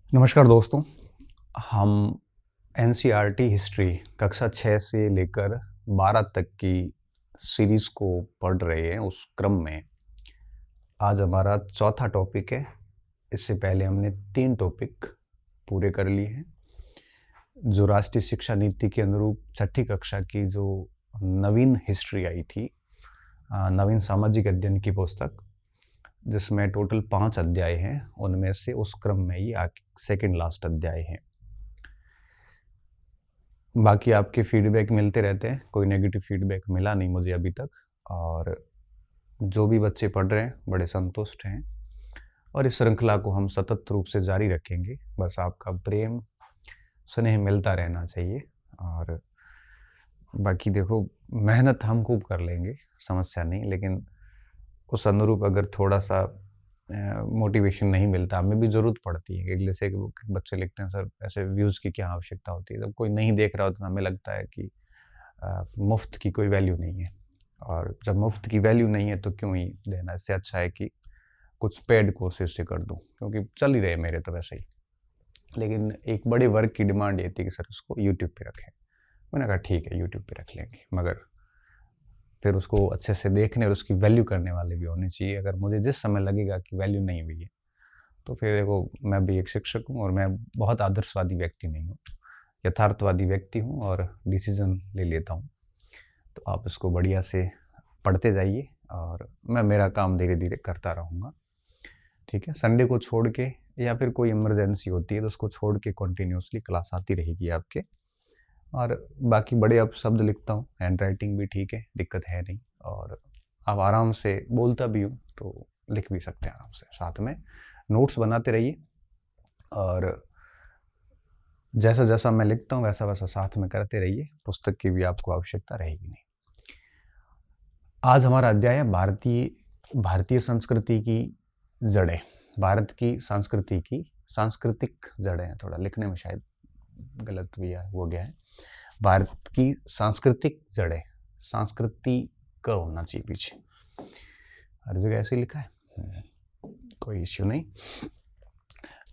नमस्कार दोस्तों। हम एनसीईआरटी हिस्ट्री कक्षा 6 से लेकर 12 तक की सीरीज़ को पढ़ रहे हैं। उस क्रम में आज हमारा चौथा टॉपिक है। इससे पहले हमने 3 टॉपिक पूरे कर लिए हैं। जो राष्ट्रीय शिक्षा नीति के अनुरूप छठी कक्षा की जो नवीन हिस्ट्री आई थी, नवीन सामाजिक अध्ययन की पुस्तक, जिसमें टोटल 5 अध्याय हैं, उनमें से उस क्रम में ये सेकेंड लास्ट अध्याय है। बाकी आपके फीडबैक मिलते रहते हैं, कोई नेगेटिव फीडबैक मिला नहीं मुझे अभी तक, और जो भी बच्चे पढ़ रहे हैं बड़े संतुष्ट हैं और इस श्रृंखला को हम सतत रूप से जारी रखेंगे। बस आपका प्रेम स्नेह मिलता रहना चाहिए। और बाकी देखो, मेहनत हम खूब कर लेंगे, समस्या नहीं, लेकिन उस अनुरूप अगर थोड़ा सा मोटिवेशन नहीं मिलता, हमें भी ज़रूरत पड़ती है। अगले से बच्चे लिखते हैं, सर ऐसे व्यूज़ की क्या आवश्यकता होती है। जब कोई नहीं देख रहा होता तो हमें लगता है कि मुफ्त की कोई वैल्यू नहीं है, और जब मुफ्त की वैल्यू नहीं है तो क्यों ही देना। इससे अच्छा है कि कुछ पेड कोर्सेज से कर दूं, क्योंकि चल ही रहे मेरे तो वैसे ही। लेकिन एक बड़े वर्ग की डिमांड ये थी कि सर उसको यूट्यूब पे रखें। मैंने कहा ठीक है, यूट्यूब पे रख लेंगे, मगर फिर उसको अच्छे से देखने और उसकी वैल्यू करने वाले भी होने चाहिए। अगर मुझे जिस समय लगेगा कि वैल्यू नहीं हुई है, तो फिर देखो, मैं भी एक शिक्षक हूँ और मैं बहुत आदर्शवादी व्यक्ति नहीं हूँ, यथार्थवादी व्यक्ति हूँ और डिसीजन ले लेता हूँ। तो आप इसको बढ़िया से पढ़ते जाइए और मैं मेरा काम धीरे धीरे करता रहूँगा, ठीक है। संडे को छोड़ के या फिर कोई इमरजेंसी होती है तो उसको छोड़ के कंटिन्यूसली क्लास आती रहेगी आपके। और बाकी बड़े अब शब्द लिखता हूँ, हैंड राइटिंग भी ठीक है, दिक्कत है नहीं, और आप आराम से बोलता भी हूँ तो लिख भी सकते हैं आराम से। साथ में नोट्स बनाते रहिए, और जैसा जैसा मैं लिखता हूँ वैसा वैसा साथ में करते रहिए। पुस्तक की भी आपको आवश्यकता रहेगी नहीं। आज हमारा अध्याय है भारतीय संस्कृति की जड़ें। भारत की संस्कृति की सांस्कृतिक जड़ें हैं, थोड़ा लिखने में शायद गलत भी हो गया है। भारत की सांस्कृतिक जड़ें, संस्कृति का होना चाहिए पीछे, हर जगह ऐसे लिखा है, कोई इश्यू नहीं।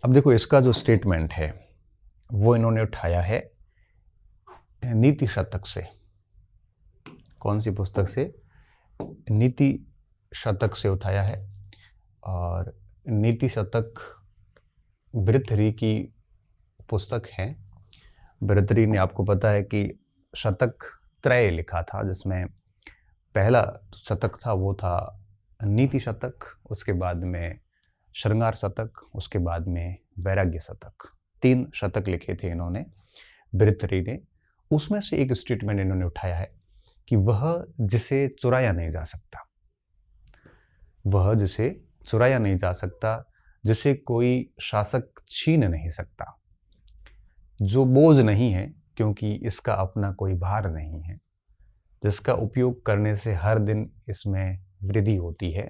अब देखो, इसका जो स्टेटमेंट है वो इन्होंने उठाया है नीति शतक से। कौन सी पुस्तक से? नीति शतक से उठाया है। और नीति शतक भर्तृहरि की पुस्तक है। भर्तृहरि ने, आपको पता है कि शतक त्रय लिखा था, जिसमें पहला शतक था वो था नीति शतक, उसके बाद में श्रृंगार शतक, उसके बाद में वैराग्य शतक। 3 शतक लिखे थे इन्होंने, भर्तृहरि ने। उसमें से एक स्टेटमेंट इन्होंने उठाया है कि वह जिसे चुराया नहीं जा सकता, वह जिसे चुराया नहीं जा सकता, जिसे कोई शासक छीन नहीं सकता, जो बोझ नहीं है क्योंकि इसका अपना कोई भार नहीं है, जिसका उपयोग करने से हर दिन इसमें वृद्धि होती है,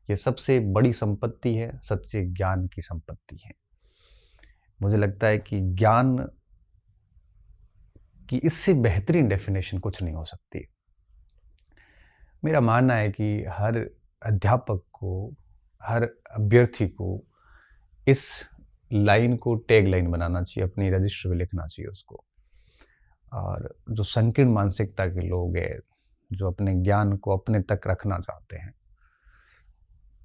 यह सबसे बड़ी संपत्ति है, सच्चे ज्ञान की संपत्ति है। मुझे लगता है कि ज्ञान की इससे बेहतरीन डेफिनेशन कुछ नहीं हो सकती। मेरा मानना है कि हर अध्यापक को, हर अभ्यर्थी को इस लाइन को टैग लाइन बनाना चाहिए, अपनी रजिस्टर में लिखना चाहिए उसको। और जो संकीर्ण मानसिकता के लोग हैं, जो अपने ज्ञान को अपने तक रखना चाहते हैं,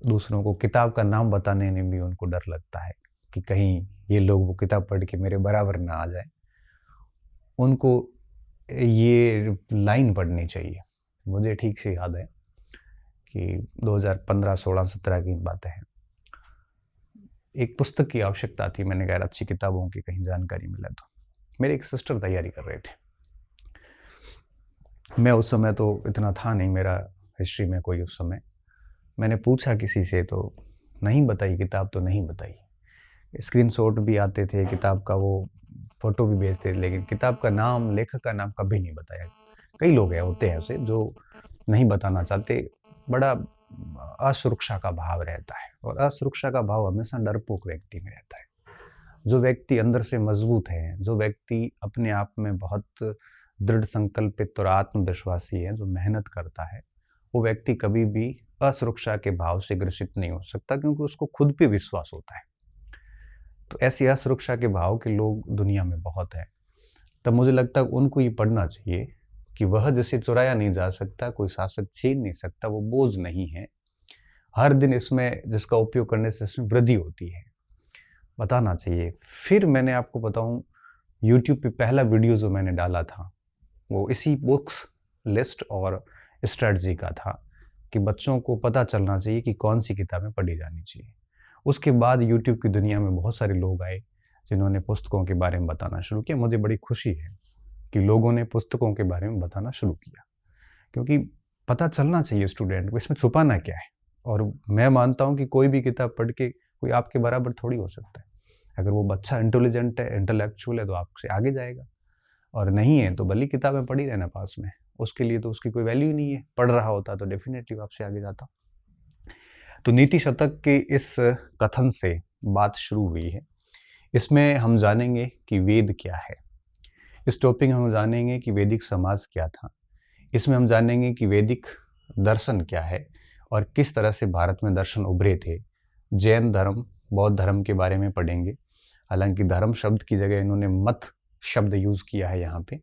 दूसरों को किताब का नाम बताने में भी उनको डर लगता है कि कहीं ये लोग वो किताब पढ़ के मेरे बराबर ना आ जाए, उनको ये लाइन पढ़नी चाहिए। मुझे ठीक से याद है कि 2015, 16, 17 की बातें हैं। एक पुस्तक की आवश्यकता थी, मैंने कहा अच्छी किताबों की कहीं जानकारी मिले तो। मेरे एक सिस्टर तैयारी कर रहे थे, मैं उस समय तो इतना था नहीं मेरा हिस्ट्री में कोई उस समय। मैंने पूछा किसी से तो नहीं बताई किताब, तो नहीं बताई। स्क्रीनशॉट भी आते थे किताब का, वो फोटो भी भेजते थे, लेकिन किताब का नाम, लेखक का नाम कभी नहीं बताया। कई लोग हैं, होते हैं ऐसे जो नहीं बताना चाहते। बड़ा असुरक्षा का भाव रहता है, और असुरक्षा का भाव हमेशा डरपोक व्यक्ति में रहता है। जो व्यक्ति अंदर से मजबूत है, जो व्यक्ति अपने आप में बहुत दृढ़ संकल्पित और आत्मविश्वासी है, जो मेहनत करता है, वो व्यक्ति कभी भी असुरक्षा के भाव से ग्रसित नहीं हो सकता, क्योंकि उसको खुद पे विश्वास होता है। तो ऐसी असुरक्षा के भाव के लोग दुनिया में बहुत हैं। तब मुझे लगता है उनको ये पढ़ना चाहिए कि वह जिसे चुराया नहीं जा सकता, कोई शासक छीन नहीं सकता, वो बोझ नहीं है। हर दिन इसमें जिसका उपयोग करने से इसमें वृद्धि होती है, बताना चाहिए। फिर मैंने आपको बताऊं, यूट्यूब पे पहला वीडियो जो मैंने डाला था वो इसी बुक्स लिस्ट और स्ट्रेटजी का था कि बच्चों को पता चलना चाहिए कि कौन सी किताबें पढ़ी जानी चाहिए। उसके बाद यूट्यूब की दुनिया में बहुत सारे लोग आए जिन्होंने पुस्तकों के बारे में बताना शुरू किया। मुझे बड़ी खुशी है कि लोगों ने पुस्तकों के बारे में बताना शुरू किया, क्योंकि पता चलना चाहिए स्टूडेंट को इसमें छुपाना क्या है। और मैं मानता हूँ कि कोई भी किताब पढ़ के कोई आपके बराबर थोड़ी हो सकता है। अगर वो बच्चा इंटेलिजेंट है, इंटेलेक्चुअल है, तो आपसे आगे जाएगा, और नहीं है तो भली किताबें पढ़ी रहना पास में, उसके लिए तो उसकी कोई वैल्यू ही नहीं है। पढ़ रहा होता तो डेफिनेटली आपसे आगे जाता। तो नीति शतक के इस कथन से बात शुरू हुई है। इसमें हम जानेंगे कि वेद क्या है, इस टॉपिक में हम जानेंगे कि वैदिक समाज क्या था, इसमें हम जानेंगे कि वैदिक दर्शन क्या है और किस तरह से भारत में दर्शन उभरे थे। जैन धर्म, बौद्ध धर्म के बारे में पढ़ेंगे। हालांकि धर्म शब्द की जगह इन्होंने मत शब्द यूज किया है यहाँ पे।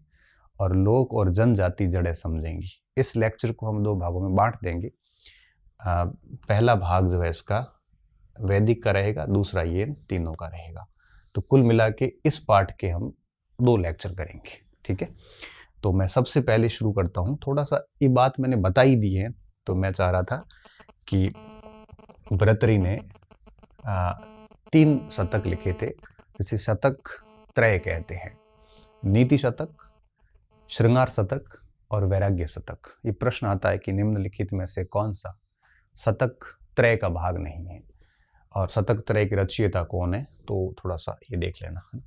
और लोक और जनजाति जड़ें समझेंगी। इस लेक्चर को हम 2 भागों में बांट देंगे। पहला भाग जो है इसका वैदिक का रहेगा, दूसरा ये तीनों का रहेगा। तो कुल मिला के इस पार्ट के हम 2 लेक्चर करेंगे, ठीक है। तो मैं सबसे पहले शुरू करता हूँ। थोड़ा सा ये बात मैंने बता ही दी है, तो मैं चाह रहा था कि भर्तृहरि ने 3 शतक लिखे थे, जिसे शतक त्रय कहते हैं। नीति शतक, श्रृंगार शतक और वैराग्य शतक। ये प्रश्न आता है कि निम्नलिखित में से कौन सा शतक त्रय का भाग नहीं है, और शतक त्रय के रचयिता कौन है, तो थोड़ा सा ये देख लेना है।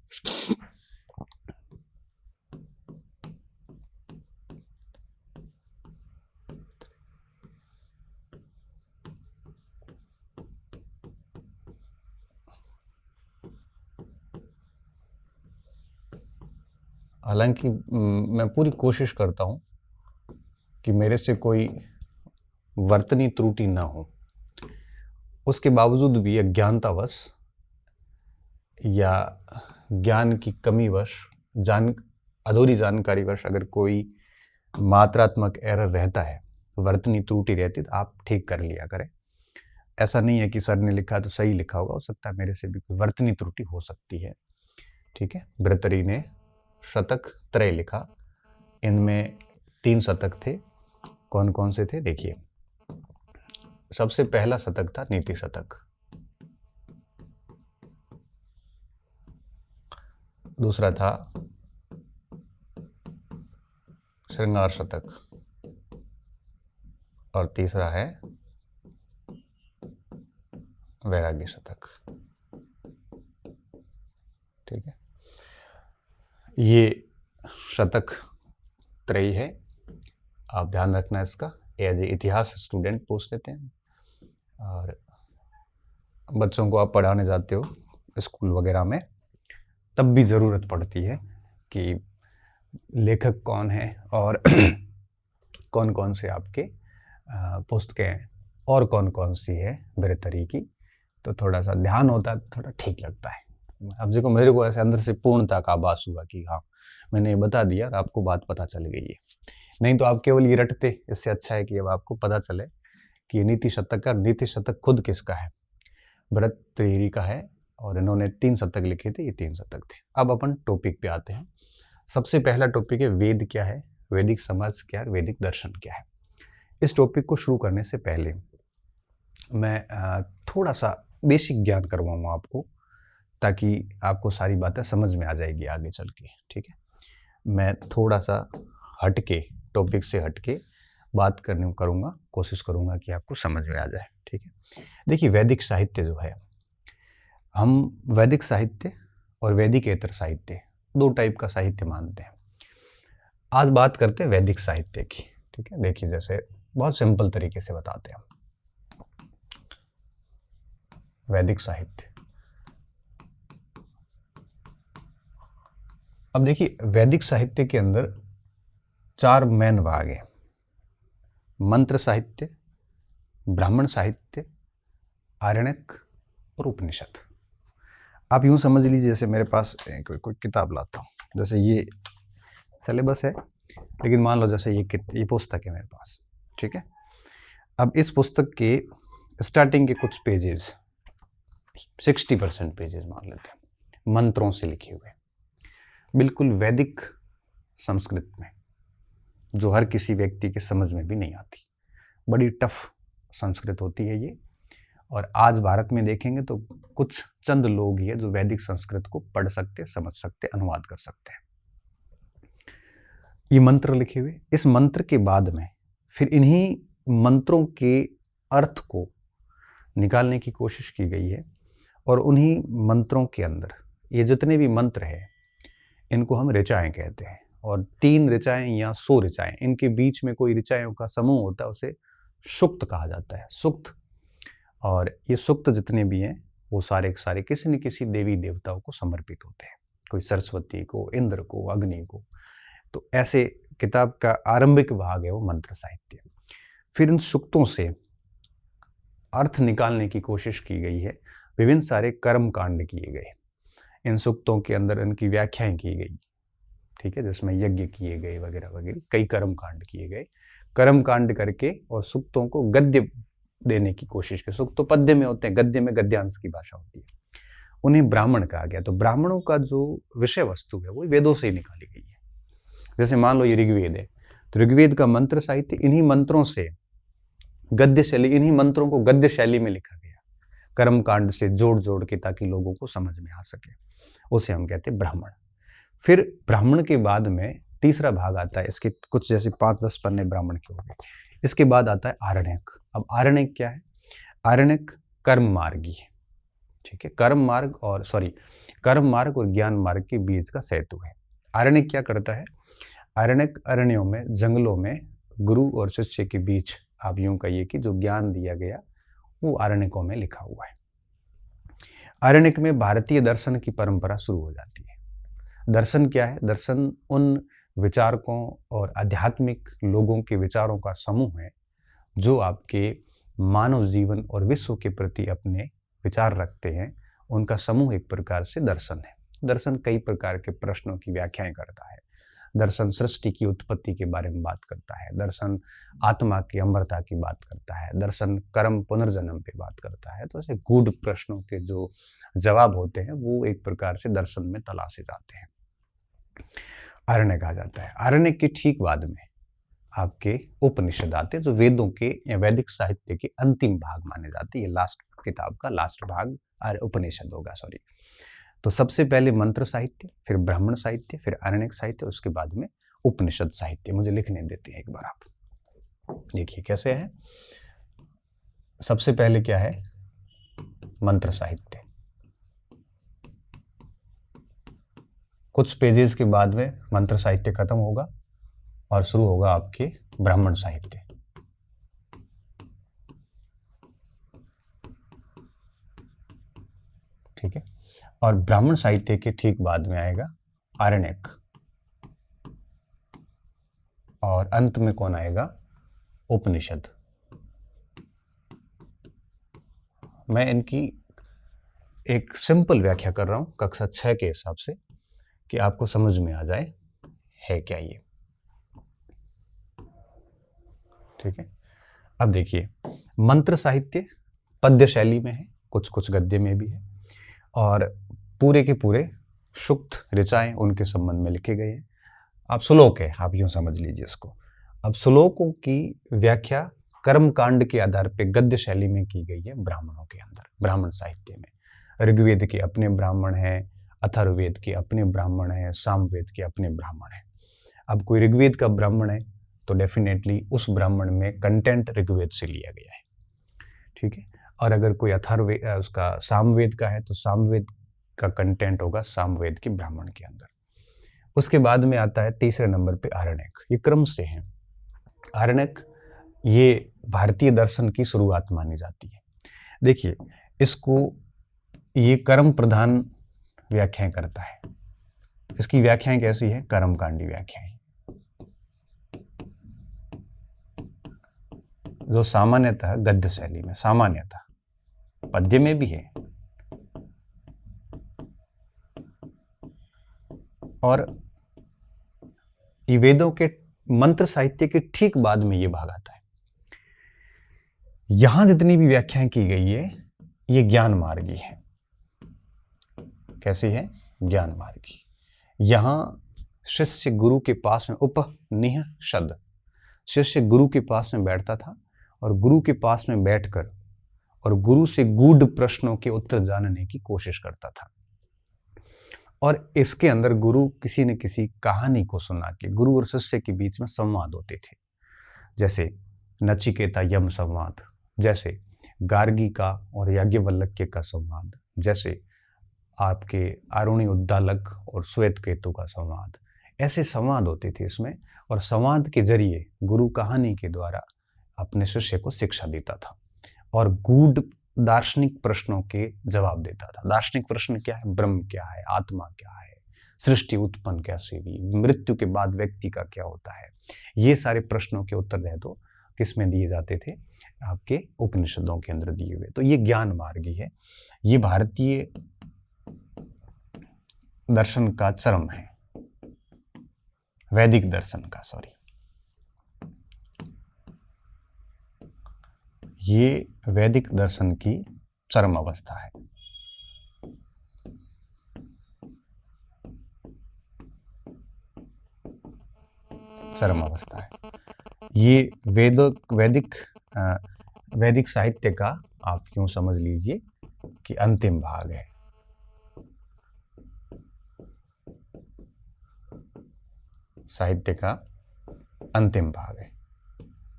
हालांकि मैं पूरी कोशिश करता हूँ कि मेरे से कोई वर्तनी त्रुटि ना हो, उसके बावजूद भी अज्ञानतावश या ज्ञान की कमीवश, अधूरी जानकारीवश अगर कोई मात्रात्मक एरर रहता है, वर्तनी त्रुटि रहती, तो आप ठीक कर लिया करें। ऐसा नहीं है कि सर ने लिखा तो सही लिखा होगा, हो सकता है मेरे से भी कोई वर्तनी त्रुटि हो सकती है, ठीक है। भर्तृहरि ने शतक त्रय लिखा, इनमें 3 शतक थे। कौन कौन से थे देखिए। सबसे पहला शतक था नीति शतक, दूसरा था श्रृंगार शतक, और तीसरा है वैराग्य शतक, ठीक है। ये शतक त्रयी है, आप ध्यान रखना इसका। एज ए इतिहास स्टूडेंट पूछ लेते हैं, और बच्चों को आप पढ़ाने जाते हो स्कूल वगैरह में, तब भी ज़रूरत पड़ती है कि लेखक कौन है और कौन कौन से आपके पुस्तकें और कौन कौन सी है भर्तृहरि की। तो थोड़ा सा ध्यान होता है, थोड़ा ठीक लगता है। अब देखो, मेरे को ऐसे अंदर से पूर्णता का आभास हुआ कि हाँ, मैंने ये बता दिया और आपको बात पता चल गई है। नहीं तो आप केवल ये रटते। इससे अच्छा है कि अब आपको पता चले कि ये नीति शतक का, नीति शतक खुद किसका है, भर्तृहरि का है, और इन्होंने 3 शतक लिखे थे। ये 3 शतक थे। अब अपन टॉपिक पे आते हैं। सबसे पहला टॉपिक है वेद क्या है, वैदिक समाज क्या है, वैदिक दर्शन क्या है। इस टॉपिक को शुरू करने से पहले मैं थोड़ा सा बेसिक ज्ञान करवाऊंगा आपको, ताकि आपको सारी बातें समझ में आ जाएगी आगे चल के, ठीक है। मैं थोड़ा सा हटके, टॉपिक से हटके बात करूँगा, कोशिश करूँगा कि आपको समझ में आ जाए, ठीक है। देखिए, वैदिक साहित्य जो है, हम वैदिक साहित्य और वैदिकेतर साहित्य 2 टाइप का साहित्य मानते हैं। आज बात करते हैं वैदिक साहित्य की, ठीक है। देखिए, जैसे बहुत सिंपल तरीके से बताते हैं। वैदिक साहित्य, अब देखिए, वैदिक साहित्य के अंदर 4 मेन भाग हैं। मंत्र साहित्य, ब्राह्मण साहित्य, आरण्यक और उपनिषद। आप यूँ समझ लीजिए जैसे मेरे पास कोई किताब लाता हूँ, जैसे ये सिलेबस है, लेकिन मान लो जैसे ये पुस्तक है मेरे पास, ठीक है। अब इस पुस्तक के स्टार्टिंग के कुछ पेजेस 60% पेजेस मान लेते हैं मंत्रों से लिखे हुए, बिल्कुल वैदिक संस्कृत में, जो हर किसी व्यक्ति के समझ में भी नहीं आती। बड़ी टफ संस्कृत होती है ये, और आज भारत में देखेंगे तो कुछ चंद लोग ही है जो वैदिक संस्कृत को पढ़ सकते, समझ सकते, अनुवाद कर सकते हैं। ये मंत्र लिखे हुए, इस मंत्र के बाद में फिर इन्हीं मंत्रों के अर्थ को निकालने की कोशिश की गई है, और उन्हीं मंत्रों के अंदर ये जितने भी मंत्र हैं इनको हम ऋचाएं कहते हैं, और 3 ऋचाएं या 100 ऋचाएं, इनके बीच में कोई ऋचाओं का समूह होता है, उसे सूक्त कहा जाता है, सूक्त। और ये सूक्त जितने भी हैं वो सारे के सारे किसी न किसी देवी देवताओं को समर्पित होते हैं, कोई सरस्वती को, इंद्र को, अग्नि को। तो ऐसे किताब का आरंभिक भाग है वो मंत्र साहित्य। फिर इन सूक्तों से अर्थ निकालने की कोशिश की गई है, विभिन्न सारे कर्म कांड किए गए, इन सूक्तों के अंदर इनकी व्याख्याएं की गई, ठीक है, जिसमें यज्ञ किए गए वगैरह वगैरह, कई कर्म कांड किए गए। कर्म कांड करके और सूक्तों को गद्य देने की कोशिश की। सूक्त तो पद्य में होते हैं, गद्य में गद्यांश की भाषा होती है, उन्हें ब्राह्मण कहा गया। तो ब्राह्मणों का जो विषय वस्तु है वो वेदों से ही निकाली गई है। जैसे मान लो ये ऋग्वेद है, तो ऋग्वेद का मंत्र साहित्य इन्हीं मंत्रों से गद्य शैली, इन्हीं मंत्रों को गद्य शैली में लिखा गया, कर्म कांड से जोड़ जोड़ के, ताकि लोगों को समझ में आ सके। उसे हम कहते हैं ब्राह्मण। फिर ब्राह्मण के बाद में तीसरा भाग आता है, इसके कुछ जैसे 5-10 पन्ने ब्राह्मण के हो गए। इसके बाद आता है आरण्यक। अब आरण्यक क्या है? आरण्यक कर्म मार्गी है, ठीक है, कर्म मार्ग और ज्ञान मार्ग के बीच का सेतु है। आरण्यक क्या करता है? आरण्यक अरण्यों में, जंगलों में गुरु और शिष्य के बीच, आप यूं कहिए कि जो ज्ञान दिया गया वो आरण्यकों में लिखा हुआ है। आरण्यक में भारतीय दर्शन की परंपरा शुरू हो जाती है। दर्शन क्या है? दर्शन उन विचारकों और आध्यात्मिक लोगों के विचारों का समूह है जो आपके मानव जीवन और विश्व के प्रति अपने विचार रखते हैं, उनका समूह एक प्रकार से दर्शन है। दर्शन कई प्रकार के प्रश्नों की व्याख्याएं करता है। दर्शन सृष्टि की उत्पत्ति के बारे में बात करता है, दर्शन आत्मा की अमरता की बात करता है, दर्शन कर्म पुनर्जन्म पे बात करता है। तो ऐसे गूढ़ प्रश्नों के जो जवाब होते हैं वो एक प्रकार से दर्शन में तलाशे जाते हैं, आरण्य कहा जाता है। आरण्य के ठीक बाद में आपके उपनिषद आते हैं, जो वेदों के या वैदिक साहित्य के अंतिम भाग माने जाते हैं। ये लास्ट किताब का लास्ट भाग उपनिषद होगा, सॉरी। तो सबसे पहले मंत्र साहित्य, फिर ब्राह्मण साहित्य, फिर आरण्यक साहित्य, उसके बाद में उपनिषद साहित्य। मुझे लिखने देते हैं एक बार, आप देखिए कैसे है। सबसे पहले क्या है? मंत्र साहित्य। कुछ पेजेस के बाद में मंत्र साहित्य खत्म होगा और शुरू होगा आपके ब्राह्मण साहित्य। ठीक है, और ब्राह्मण साहित्य के ठीक बाद में आएगा आरण्यक, और अंत में कौन आएगा? उपनिषद। मैं इनकी एक सिंपल व्याख्या कर रहा हूं कक्षा 6 के हिसाब से, कि आपको समझ में आ जाए है क्या ये। ठीक है, अब देखिए, मंत्र साहित्य पद्य शैली में है, कुछ कुछ गद्य में भी है, और पूरे के पूरे सूक्त ऋचाएं उनके संबंध में लिखे गए हैं। अब श्लोक है, आप यूं समझ लीजिए इसको। अब श्लोकों की व्याख्या कर्म कांड के आधार पर गद्य शैली में की गई है ब्राह्मणों के अंदर, ब्राह्मण साहित्य में। ऋग्वेद के अपने ब्राह्मण हैं, अथर्ववेद के अपने ब्राह्मण हैं, सामवेद के अपने ब्राह्मण हैं। अब कोई ऋग्वेद का ब्राह्मण है तो डेफिनेटली उस ब्राह्मण में कंटेंट ऋग्वेद से लिया गया है, ठीक है। और अगर कोई अथर्ववेद उसका सामवेद का है तो सामवेद का कंटेंट होगा सामवेद के ब्राह्मण के अंदर। उसके बाद में आता है तीसरे नंबर पे आरण्यक। ये क्रम से है। आरण्यक ये भारतीय दर्शन की शुरुआत मानी जाती है। देखिए, इसको ये कर्म प्रधान व्याख्याएं करता है। इसकी व्याख्याएं कैसी है? कर्मकांडी व्याख्याएं, जो सामान्यतः गद्य शैली में, सामान्यतः पद्य में भी है, और ये वेदों के मंत्र साहित्य के ठीक बाद में ये भाग आता है। यहां जितनी भी व्याख्याएं की गई है ये ज्ञान मार्गी है। कैसी है? ज्ञान मार्गी। यहां शिष्य गुरु के पास में उपनिषद, शिष्य गुरु के पास में बैठता था और गुरु के पास में बैठकर और गुरु से गूढ़ प्रश्नों के उत्तर जानने की कोशिश करता था। और इसके अंदर गुरु किसी न किसी कहानी को सुना के गुरु और शिष्य के बीच में संवाद होते थे, जैसे नचिकेता यम संवाद, जैसे गार्गी का और याज्ञवल्क्य का संवाद, जैसे आपके आरुणि उद्दालक और श्वेत केतु का संवाद। ऐसे संवाद होते थे इसमें, और संवाद के जरिए गुरु कहानी के द्वारा अपने शिष्य को शिक्षा देता था और गूढ़ दार्शनिक प्रश्नों के जवाब देता था। दार्शनिक प्रश्न क्या है? ब्रह्म क्या है, आत्मा क्या है, सृष्टि उत्पन्न कैसे हुई, मृत्यु के बाद व्यक्ति का क्या होता है, ये सारे प्रश्नों के उत्तर है तो किसमें दिए जाते थे? आपके उपनिषदों के अंदर दिए हुए। तो ये ज्ञान मार्गी है, ये भारतीय दर्शन का चरम है, वैदिक दर्शन का, सॉरी, ये वैदिक दर्शन की चरम अवस्था है। चरम अवस्था है ये वैदिक साहित्य का, आप क्यों समझ लीजिए कि अंतिम भाग है। साहित्य का अंतिम भाग है,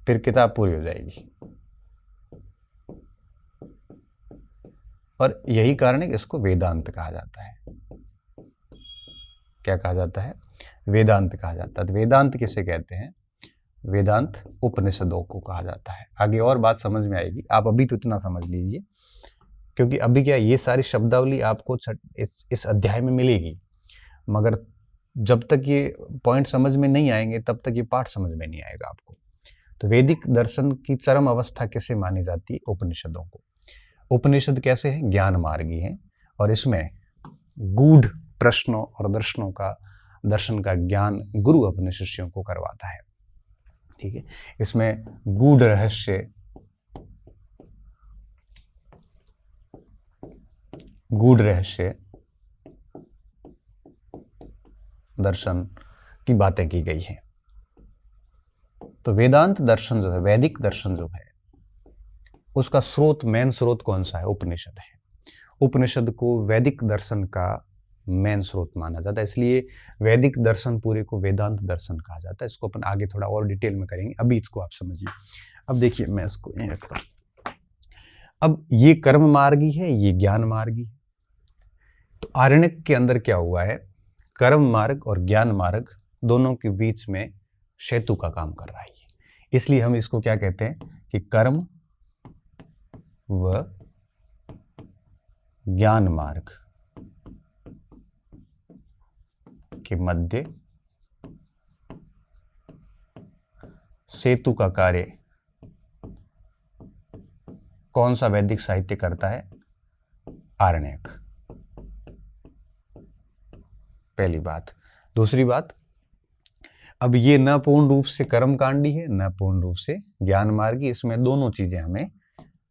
फिर किताब पूरी हो जाएगी। और यही कारण है कि इसको वेदांत कहा जाता है। क्या कहा जाता है? वेदांत कहा जाता है। तो वेदांत किसे कहते हैं? वेदांत उपनिषदों को कहा जाता है। आगे और बात समझ में आएगी, आप अभी तो इतना समझ लीजिए, क्योंकि अभी क्या, ये सारी शब्दावली आपको इस अध्याय में मिलेगी, मगर जब तक ये पॉइंट समझ में नहीं आएंगे तब तक ये पाठ समझ में नहीं आएगा आपको। तो वैदिक दर्शन की चरम अवस्था कैसे मानी जाती है? उपनिषदों को। उपनिषद कैसे है? ज्ञान मार्गी है, और इसमें गूढ़ प्रश्नों और दर्शन का ज्ञान गुरु अपने शिष्यों को करवाता है। ठीक है, इसमें गूढ़ रहस्य दर्शन की बातें की गई हैं। तो वेदांत दर्शन जो है, वैदिक दर्शन जो है, उसका स्रोत, मेन स्रोत कौन सा है? उपनिषद है। उपनिषद को वैदिक दर्शन का मेन स्रोत माना जाता है, इसलिए वैदिक दर्शन पूरे को वेदांत दर्शन कहा जाता है। इसको अपन आगे थोड़ा और डिटेल में करेंगे, अभी इसको आप समझिए। अब देखिए, मैं इसको यहीं रखता हूं। अब ये कर्म मार्गी है, ये ज्ञान मार्गी है। तो आरण्यक के अंदर क्या हुआ है? कर्म मार्ग और ज्ञान मार्ग दोनों के बीच में सेतु का काम कर रहा है। इसलिए हम इसको क्या कहते हैं कि कर्म व ज्ञान मार्ग के मध्य सेतु का कार्य कौन सा वैदिक साहित्य करता है? आरण्यक। पहली बात। दूसरी बात, अब ये न पूर्ण रूप से कर्मकांडी है, न पूर्ण रूप से ज्ञान मार्गी, इसमें दोनों चीजें हमें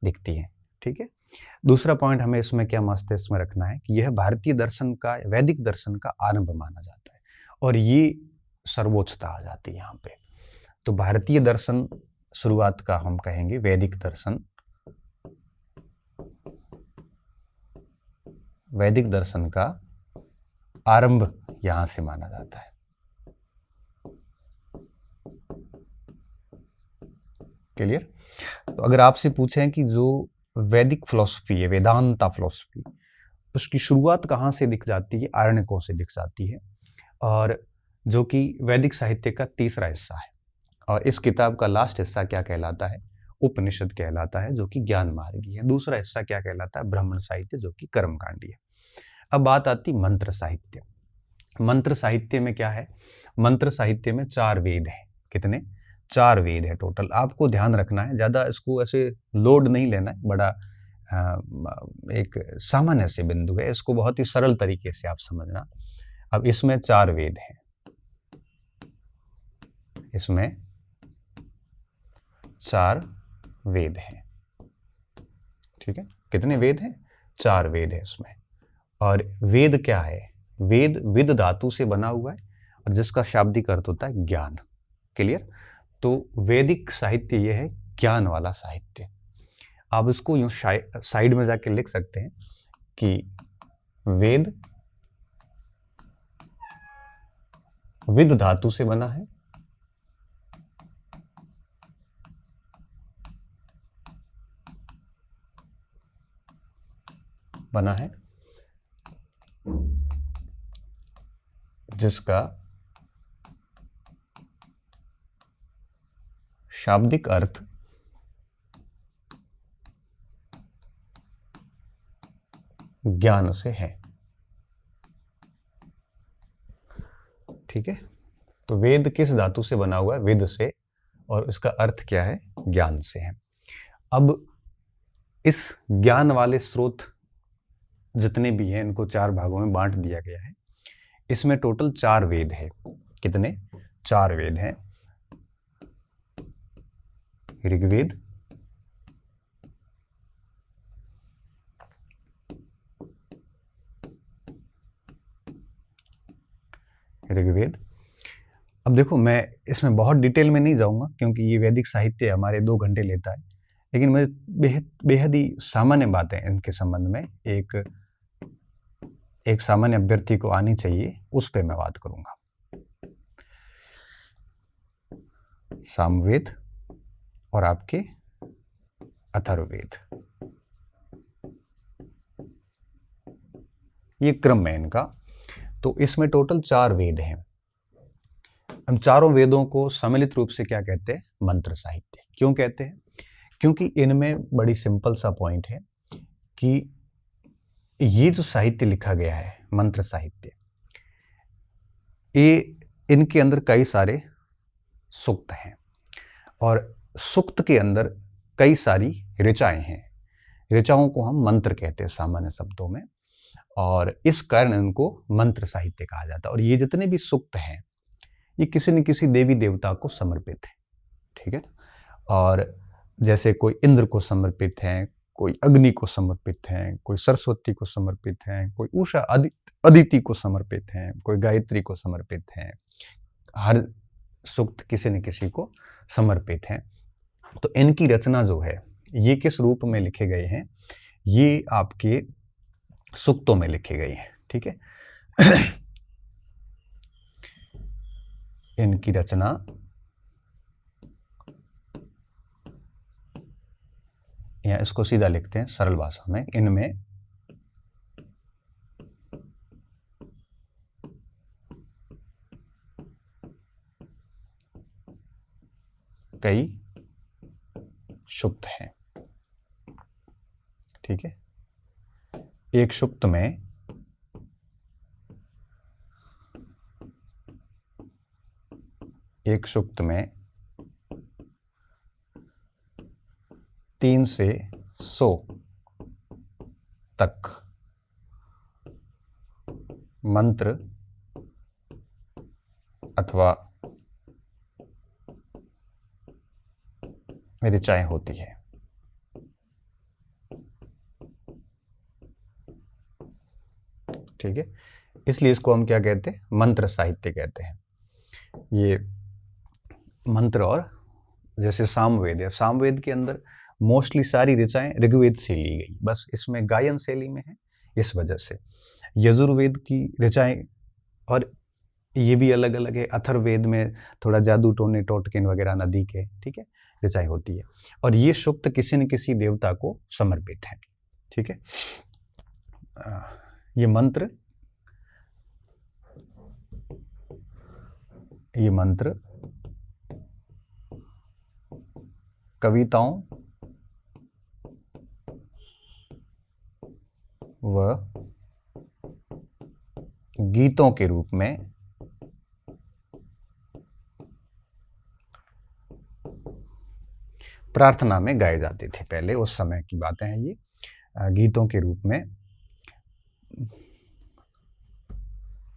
दिखती हैं। ठीक है, दूसरा पॉइंट हमें इसमें क्या मस्तिष्क में रखना है कि यह भारतीय दर्शन का, वैदिक दर्शन का आरंभ माना जाता है, और ये सर्वोच्चता आ जाती है यहाँ पे। तो भारतीय दर्शन शुरुआत का हम कहेंगे वैदिक दर्शन, वैदिक दर्शन का आरंभ यहां से माना जाता है। क्लियर? तो अगर आपसे पूछें कि जो वैदिक फिलॉसफी है, वेदांता फिलॉसफी, उसकी शुरुआत कहाँ से दिख जाती है? आरण्यकों से दिख जाती है, और जो कि वैदिक साहित्य का तीसरा हिस्सा है। और इस किताब का लास्ट हिस्सा क्या कहलाता है? उपनिषद कहलाता है, जो कि ज्ञान मार्गी है। दूसरा हिस्सा क्या कहलाता है? ब्राह्मण साहित्य, जो कि कर्मकांडी है। अब बात आती मंत्र साहित्य। मंत्र साहित्य में क्या है? मंत्र साहित्य में 4 वेद है। कितने? 4 वेद है टोटल। आपको ध्यान रखना है, ज्यादा इसको ऐसे लोड नहीं लेना है, बड़ा एक सामान्य से बिंदु है, इसको बहुत ही सरल तरीके से आप समझना। अब इसमें 4 वेद हैं, इसमें 4 वेद हैं, ठीक है। कितने वेद हैं? 4 वेद है इसमें। और वेद क्या है? वेद विद धातु से बना हुआ है और जिसका शाब्दिक अर्थ होता है ज्ञान। क्लियर? तो वैदिक साहित्य यह है ज्ञान वाला साहित्य। आप इसको यूं साइड में जाके लिख सकते हैं कि वेद विद धातु से बना है, जिसका शाब्दिक अर्थ ज्ञान से है, ठीक है। तो वेद किस धातु से बना हुआ है? वेद से, और इसका अर्थ क्या है? ज्ञान से है। अब इस ज्ञान वाले स्रोत जितने भी हैं इनको 4 भागों में बांट दिया गया है। इसमें टोटल 4 वेद है। कितने? 4 वेद हैं। ऋग्वेद, अब देखो मैं इसमें बहुत डिटेल में नहीं जाऊंगा क्योंकि ये वैदिक साहित्य हमारे 2 घंटे लेता है, लेकिन मुझे बेहद ही सामान्य बातें इनके संबंध में एक सामान्य अभ्यर्थी को आनी चाहिए, उस पे मैं बात करूंगा। सामवेद और आपके अथर्ववेद, ये क्रम है इनका। तो इसमें टोटल 4 वेद हैं। हम चारों वेदों को सम्मिलित रूप से क्या कहते हैं? मंत्र साहित्य। क्यों कहते हैं? क्योंकि इनमें बड़ी सिंपल सा पॉइंट है कि ये जो साहित्य लिखा गया है, मंत्र साहित्य, ये इनके अंदर कई सारे सूक्त हैं और सूक्त के अंदर कई सारी ऋचाएं हैं। ऋचाओं को हम मंत्र कहते हैं सामान्य शब्दों में, और इस कारण इनको मंत्र साहित्य कहा जाता है। और ये जितने भी सूक्त हैं ये किसी न किसी देवी देवता को समर्पित है, ठीक है। और जैसे कोई इंद्र को समर्पित हैं, कोई अग्नि को समर्पित हैं, कोई सरस्वती को समर्पित हैं, कोई उषा अदिति को समर्पित हैं, कोई गायत्री को समर्पित हैं। हर सूक्त किसी न किसी को समर्पित हैं। तो इनकी रचना जो है ये किस रूप में लिखे गए हैं? ये आपके सूक्तों में लिखे गए हैं, ठीक है। इनकी रचना या इसको सीधा लिखते हैं सरल भाषा में, इनमें कई सूक्त हैं, ठीक है। एक सूक्त में एक सूक्त में 3 से 100 तक मंत्र अथवा ऋचाएं होती है, ठीक है। इसलिए इसको हम क्या कहते हैं? मंत्र साहित्य कहते हैं। ये मंत्र, और जैसे सामवेद है, सामवेद के अंदर मोस्टली सारी ऋचाएं ऋग्वेद से ली गई, बस इसमें गायन शैली में है, इस वजह से। यजुर्वेद की ऋचाएं और ये भी अलग अलग है। अथर्ववेद में थोड़ा जादू टोने टोटकिन वगैरह नदी के, ठीक है, ऋचाएं होती है। और ये सूक्त किसी न किसी देवता को समर्पित है, ठीक है। ये मंत्र कविताओं व गीतों के रूप में प्रार्थना में गाए जाते थे। पहले उस समय की बातें हैं ये। गीतों के रूप में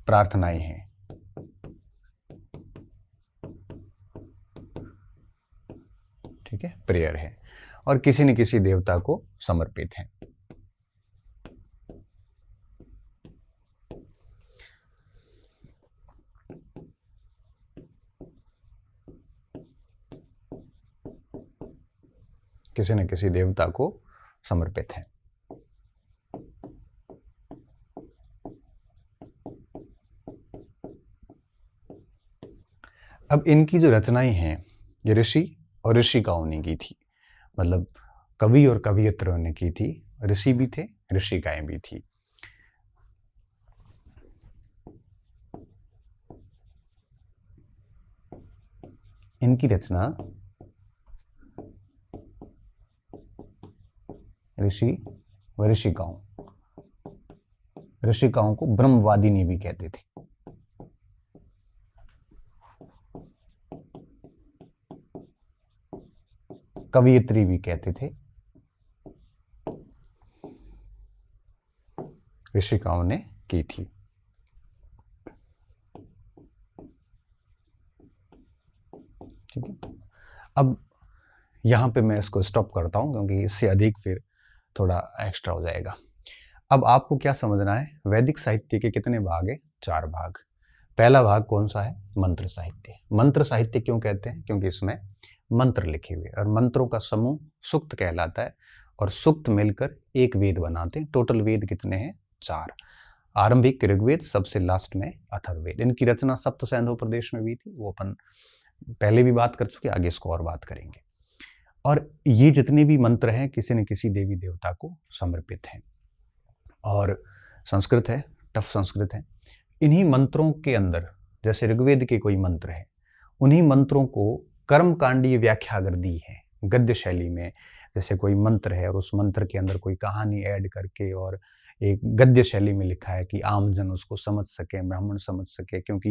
प्रार्थनाएं हैं। ठीक है, प्रेयर है, और किसी न किसी देवता को समर्पित है। किसी न किसी देवता को समर्पित है। अब इनकी जो रचनाएं हैं ये ऋषि और ऋषिकाओं ने की थी, मतलब कवि और कवियत्रियों ने की थी। ऋषि भी थे, ऋषिकाएं भी थी। इनकी रचना ऋषि व ऋषिकाओं को ब्रह्मवादिनी भी कहते थे। कवियत्री भी कहते थे। ऋषिकाओं ने की थी। ठीक है, अब यहां पे मैं इसको स्टॉप करता हूं क्योंकि इससे अधिक फिर थोड़ा एक्स्ट्रा हो जाएगा। अब आपको क्या समझना है, वैदिक साहित्य के कितने भाग है? 4 भाग। पहला भाग कौन सा है? मंत्र साहित्य। मंत्र साहित्य क्यों कहते हैं? क्योंकि इसमें मंत्र लिखे हुए और मंत्रों का समूह सूक्त कहलाता है, और सूक्त मिलकर एक वेद बनाते हैं। टोटल वेद कितने हैं? 4। आरंभिक ऋग्वेद, सबसे लास्ट में अथर्ववेद। इनकी रचना सप्त सैंधव प्रदेश में भी थी, वो अपन पहले भी बात कर चुके, आगे इसको और बात करेंगे। और ये जितने भी मंत्र हैं किसी न किसी देवी देवता को समर्पित हैं, और संस्कृत है, टफ संस्कृत है। इन्हीं मंत्रों के अंदर, जैसे ऋग्वेद के कोई मंत्र है, उन्हीं मंत्रों को कर्मकांडीय व्याख्या अगर दी है गद्य शैली में, जैसे कोई मंत्र है और उस मंत्र के अंदर कोई कहानी ऐड करके और एक गद्य शैली में लिखा है कि आमजन उसको समझ सके, ब्राह्मण समझ सके, क्योंकि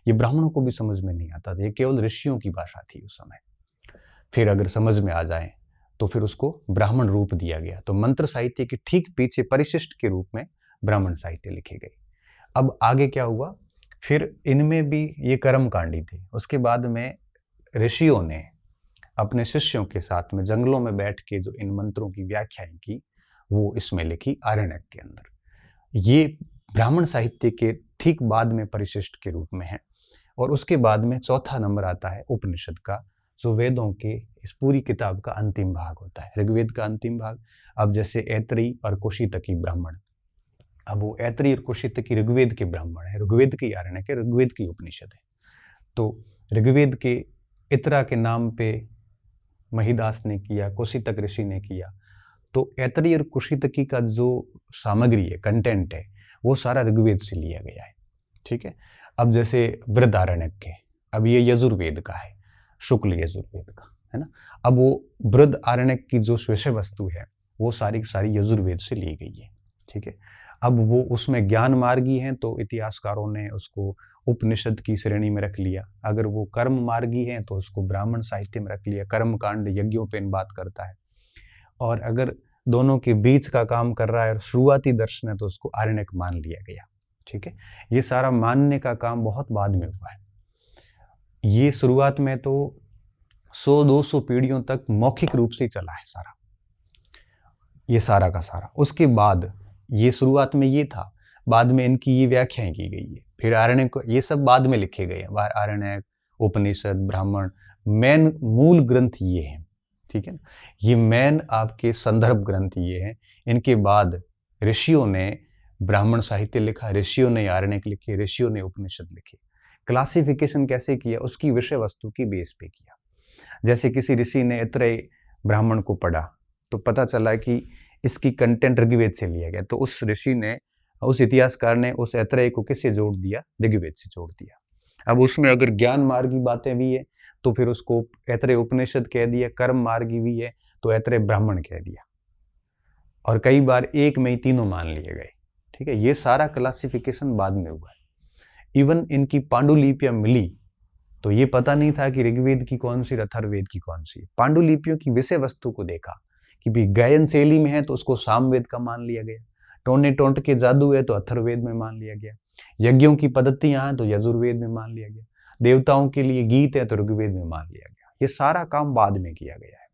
ये ब्राह्मणों को भी समझ में नहीं आता था, ये केवल ऋषियों की भाषा थी उस समय। फिर अगर समझ में आ जाए तो फिर उसको ब्राह्मण रूप दिया गया। तो मंत्र साहित्य के ठीक पीछे परिशिष्ट के रूप में ब्राह्मण साहित्य लिखे गए। अब आगे क्या हुआ, फिर इनमें भी ये कर्मकांडी थे। उसके बाद में ऋषियों ने अपने शिष्यों के साथ में जंगलों में बैठ के जो इन मंत्रों की व्याख्याएं की, वो इसमें लिखी आरण्यक के अंदर। ये ब्राह्मण साहित्य के ठीक बाद में परिशिष्ट के रूप में है। और उसके बाद में चौथा नंबर आता है उपनिषद का, जो वेदों के इस पूरी किताब का अंतिम भाग होता है, ऋग्वेद का अंतिम भाग। अब जैसे ऐतरेय और कुशितकी ब्राह्मण, अब वो ऐतरेय और कुशितकी ऋग्वेद के ब्राह्मण है, ऋग्वेद की आरण्यक है, ऋग्वेद की उपनिषद है। तो ऋग्वेद के इतरा के नाम पे महिदास ने किया, कुशितक ऋषि ने किया। तो ऐतरेय और कुशितकी का जो सामग्री है, कंटेंट है, वो सारा ऋग्वेद से लिया गया है। ठीक है, अब जैसे बृहदारण्यक के, अब ये यजुर्वेद का है, शुक्ल यजुर्वेद का है ना। अब वो बृहदारण्यक की जो विषय वस्तु है वो सारी की सारी यजुर्वेद से ली गई है। ठीक है, अब वो उसमें ज्ञान मार्गी हैं तो इतिहासकारों ने उसको उपनिषद की श्रेणी में रख लिया। अगर वो कर्म मार्गी हैं तो उसको ब्राह्मण साहित्य में रख लिया, कर्म कांड यज्ञों पे बात करता है। और अगर दोनों के बीच का काम कर रहा है और शुरुआती दर्शन है तो उसको आरण्यक मान लिया गया। ठीक है, ये सारा मानने का काम बहुत बाद में हुआ है। ये शुरुआत में तो 100-200 पीढ़ियों तक मौखिक रूप से चला है सारा, ये सारा का सारा। उसके बाद ये शुरुआत में ये था, बाद में इनकी ये व्याख्याएं की गई है। फिर आरण्यक, ये सब बाद में लिखे गए हैं। आरण्यक, उपनिषद, ब्राह्मण, मेन मूल ग्रंथ ये हैं। ठीक है ना, ये मेन आपके संदर्भ ग्रंथ ये हैं। इनके बाद ऋषियों ने ब्राह्मण साहित्य लिखा, ऋषियों ने आरण्यक लिखे, ऋषियों ने उपनिषद लिखे। क्लासिफिकेशन कैसे किया? उसकी विषय वस्तु की बेस पे किया। जैसे किसी ऋषि ने ऐतरेय ब्राह्मण को पढ़ा तो पता चला कि इसकी कंटेंट ऋग्वेद से लिया गया, तो उस ऋषि ने, उस इतिहासकार ने उस ऐतरेय को किससे जोड़ दिया? ऋग्वेद से जोड़ दिया। अब उसमें अगर ज्ञान मार्गी बातें भी है तो फिर उसको ऐतरेय उपनिषद कह दिया, कर्म मार्गी भी है तो ऐतरेय ब्राह्मण कह दिया, और कई बार एक में ही तीनों मान लिए गए। ठीक है, ये सारा क्लासिफिकेशन बाद में हुआ है। इवन इनकी पांडुलिपियां मिली तो ये पता नहीं था कि ऋग्वेद की कौन सी, अथर्ववेद की कौन सी। पांडुलिपियों की विषय वस्तु को देखा कि भी गायन शैली में है तो उसको सामवेद का मान लिया गया, टोने टोंट के जादू है तो अथर्ववेद में मान लिया गया, यज्ञों की पद्धतियां हैं तो यजुर्वेद में मान लिया गया, देवताओं के लिए गीत है तो ऋग्वेद में मान लिया गया। ये सारा काम बाद में किया गया है,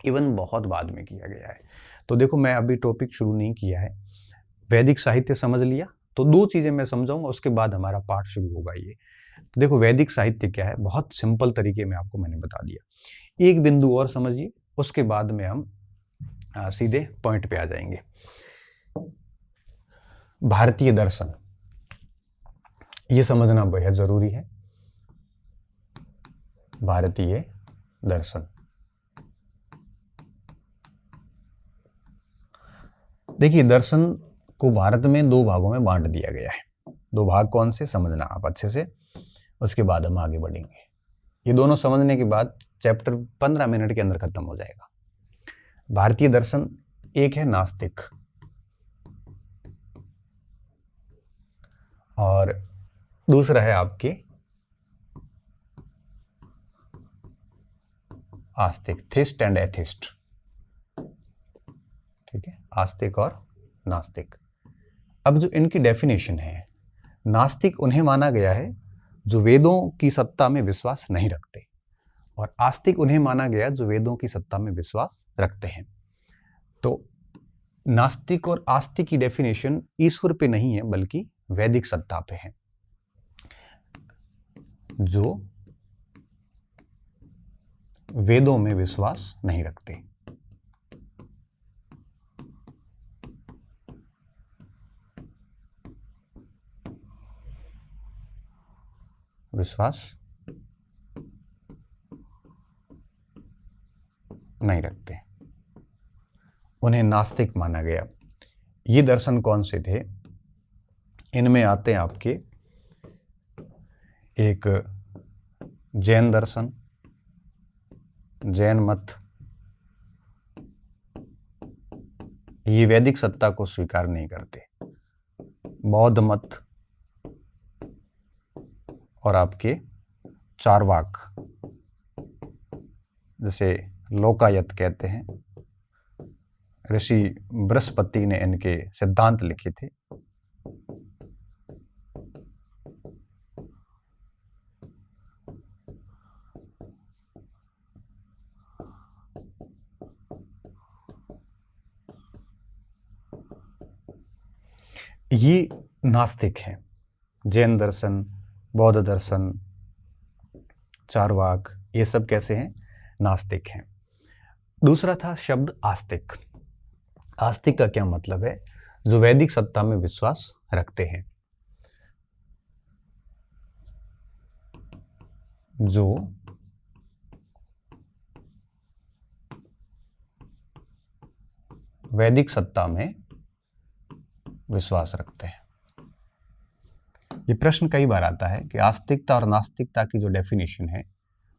इवन बहुत बाद में किया गया है। तो देखो मैं अभी टॉपिक शुरू नहीं किया है, वैदिक साहित्य समझ लिया तो 2 चीजें मैं समझाऊंगा, उसके बाद हमारा पाठ शुरू होगा। ये तो देखो वैदिक साहित्य क्या है, बहुत सिंपल तरीके में आपको मैंने बता दिया। एक बिंदु और समझिए, उसके बाद में हम सीधे पॉइंट पे आ जाएंगे। भारतीय दर्शन, ये समझना बेहद जरूरी है। भारतीय दर्शन, देखिए दर्शन को भारत में 2 भागों में बांट दिया गया है। 2 भाग कौन से, समझना आप अच्छे से, उसके बाद हम आगे बढ़ेंगे। ये दोनों समझने के बाद चैप्टर 15 मिनट के अंदर खत्म हो जाएगा। भारतीय दर्शन, एक है नास्तिक और दूसरा है आपके आस्तिक, थिस्ट एंड एथिस्ट। ठीक है, आस्तिक और नास्तिक। अब जो इनकी डेफिनेशन है, नास्तिक उन्हें माना गया है जो वेदों की सत्ता में विश्वास नहीं रखते, और आस्तिक उन्हें माना गया जो वेदों की सत्ता में विश्वास रखते हैं। तो नास्तिक और आस्तिक की डेफिनेशन ईश्वर पे नहीं है बल्कि वैदिक सत्ता पे है, जो वेदों में विश्वास नहीं रखते। विश्वास नहीं रखते, उन्हें नास्तिक माना गया। ये दर्शन कौन से थे, इनमें आते हैं आपके एक जैन दर्शन, जैन मत, ये वैदिक सत्ता को स्वीकार नहीं करते। बौद्ध मत और आपके चार्वाक, जैसे लोकायत कहते हैं, ऋषि बृहस्पति ने इनके सिद्धांत लिखे थे। ये नास्तिक हैं। जैन दर्शन, बौद्ध दर्शन, चार्वाक, ये सब कैसे हैं, नास्तिक हैं। दूसरा था शब्द आस्तिक। आस्तिक का क्या मतलब है, जो वैदिक सत्ता में विश्वास रखते हैं, जो वैदिक सत्ता में विश्वास रखते हैं। ये प्रश्न कई बार आता है कि आस्तिकता और नास्तिकता की जो डेफिनेशन है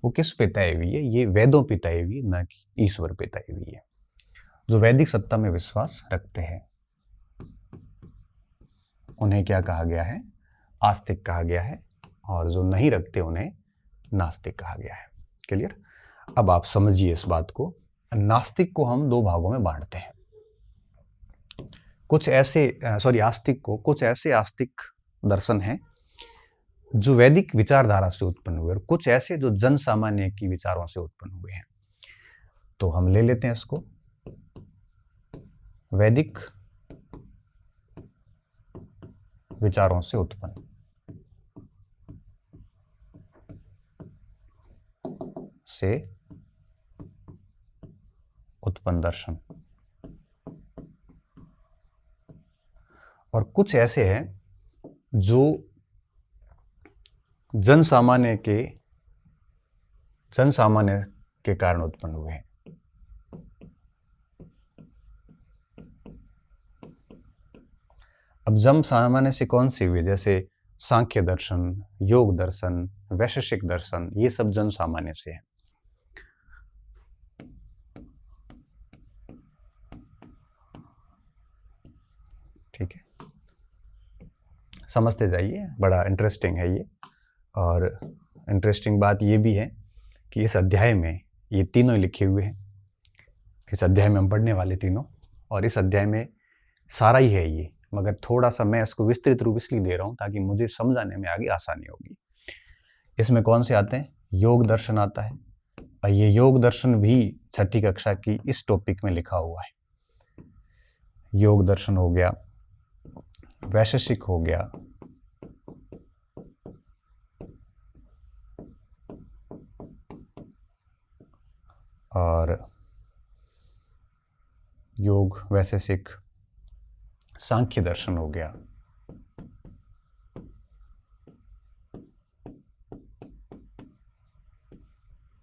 वो किस पे तय हुई है, ये वेदों पे तय हुई है, न कि ईश्वर पे तय हुई है। जो वैदिक सत्ता में विश्वास रखते हैं उन्हें क्या कहा गया है, आस्तिक कहा गया है, और जो नहीं रखते उन्हें नास्तिक कहा गया है। क्लियर। अब आप समझिए इस बात को। नास्तिक को हम 2 भागों में बांटते हैं। कुछ ऐसे आस्तिक को, कुछ ऐसे आस्तिक दर्शन हैं जो वैदिक विचारधारा से उत्पन्न हुए, और कुछ ऐसे जो जन सामान्य की विचारों से उत्पन्न हुए हैं। तो हम ले लेते हैं इसको, वैदिक विचारों से उत्पन्न, दर्शन। और कुछ ऐसे हैं जो जन सामान्य के कारण उत्पन्न हुए हैं। अब जन सामान्य से कौन से हुए, जैसे सांख्य दर्शन, योग दर्शन, वैशेषिक दर्शन, ये सब जन सामान्य से है। ठीक है, समझते जाइए, बड़ा इंटरेस्टिंग है ये। और इंटरेस्टिंग बात ये भी है कि इस अध्याय में ये तीनों लिखे हुए हैं। इस अध्याय में हम पढ़ने वाले तीनों, और इस अध्याय में सारा ही है ये, मगर थोड़ा-सा मैं इसको विस्तृत रूप इसलिए दे रहा हूँ ताकि मुझे समझाने में आगे आसानी होगी। इसमें कौन से आते हैं? योग दर्शन आता है, और ये योग दर्शन भी छठी कक्षा की इस टॉपिक में लिखा हुआ है। योग दर्शन हो गया, वैशेषिक हो गया, और योग वैशेषिक सांख्य दर्शन हो गया।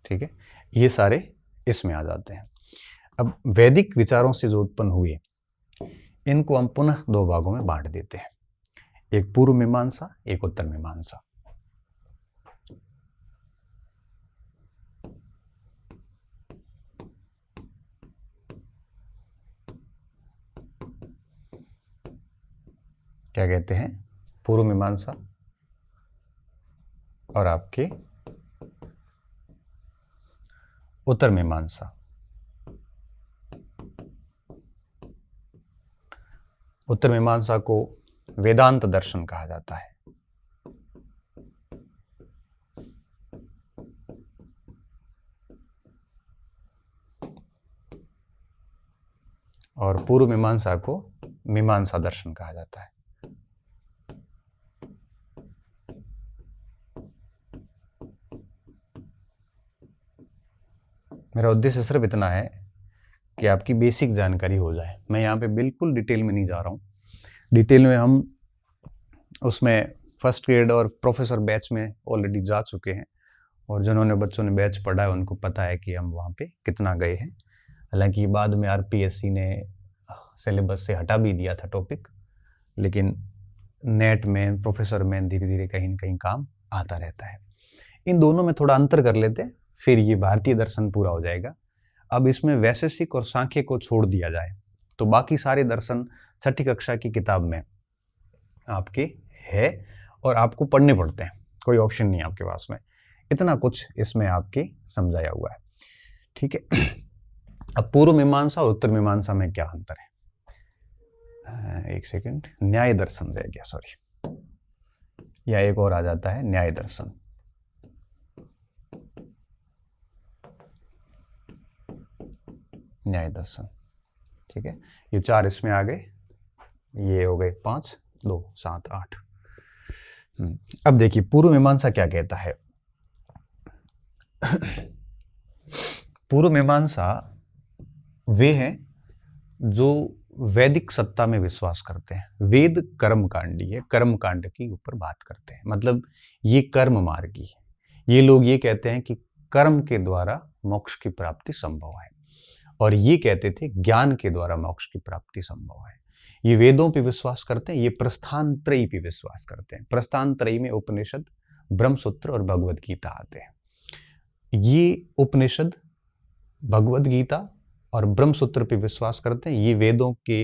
ठीक है, ये सारे इसमें आ जाते हैं। अब वैदिक विचारों से जो उत्पन्न हुए, इनको हम पुनः दो भागों में बांट देते हैं, एक पूर्व मीमांसा, एक उत्तर मीमांसा। क्या कहते हैं? पूर्व मीमांसा और आपके उत्तर मीमांसा। उत्तर मीमांसा को वेदांत दर्शन कहा जाता है, और पूर्व मीमांसा को मीमांसा दर्शन कहा जाता है। मेरा उद्देश्य सिर्फ इतना है कि आपकी बेसिक जानकारी हो जाए। मैं यहाँ पे बिल्कुल डिटेल में नहीं जा रहा हूँ। डिटेल में हम उसमें फर्स्ट ग्रेड और प्रोफेसर बैच में ऑलरेडी जा चुके हैं, और जिन्होंने बच्चों ने बैच पढ़ा है उनको पता है कि हम वहाँ पे कितना गए हैं। हालांकि बाद में आरपीएससी ने सिलेबस से हटा भी दिया था टॉपिक, लेकिन नेट में, प्रोफेसर में धीरे धीरे कहीं न कहीं काम आता रहता है। इन दोनों में थोड़ा अंतर कर लेते हैं, फिर ये भारतीय दर्शन पूरा हो जाएगा। अब इसमें वैशेषिक और सांख्य को छोड़ दिया जाए तो बाकी सारे दर्शन छठी कक्षा की किताब में आपके है और आपको पढ़ने पड़ते हैं, कोई ऑप्शन नहीं आपके पास में। इतना कुछ इसमें आपके समझाया हुआ है। ठीक है। अब पूर्व मीमांसा और उत्तर मीमांसा में क्या अंतर है? एक सेकंड, न्याय दर्शन रह गया, सॉरी, या एक और आ जाता है न्याय दर्शन। न्याय दर्शन, ठीक है, ये चार इसमें आ गए, ये हो गए 5, 2, 7, 8। अब देखिए पूर्व मीमांसा क्या कहता है। पूर्व मीमांसा वे हैं जो वैदिक सत्ता में विश्वास करते हैं। वेद कर्मकांडी है, कर्म कांड की ऊपर बात करते हैं, मतलब ये कर्म मार्गी है। ये लोग ये कहते हैं कि कर्म के द्वारा मोक्ष की प्राप्ति संभव है, और ये कहते थे ज्ञान के द्वारा मोक्ष की प्राप्ति संभव है। ये वेदों पे विश्वास करते हैं, ये प्रस्थान त्रयी पे विश्वास करते हैं। प्रस्थान त्रयी में उपनिषद, ब्रह्मसूत्र और भगवद गीता आते हैं। ये उपनिषद, भगवद गीता और ब्रह्मसूत्र पे विश्वास करते हैं, ये वेदों के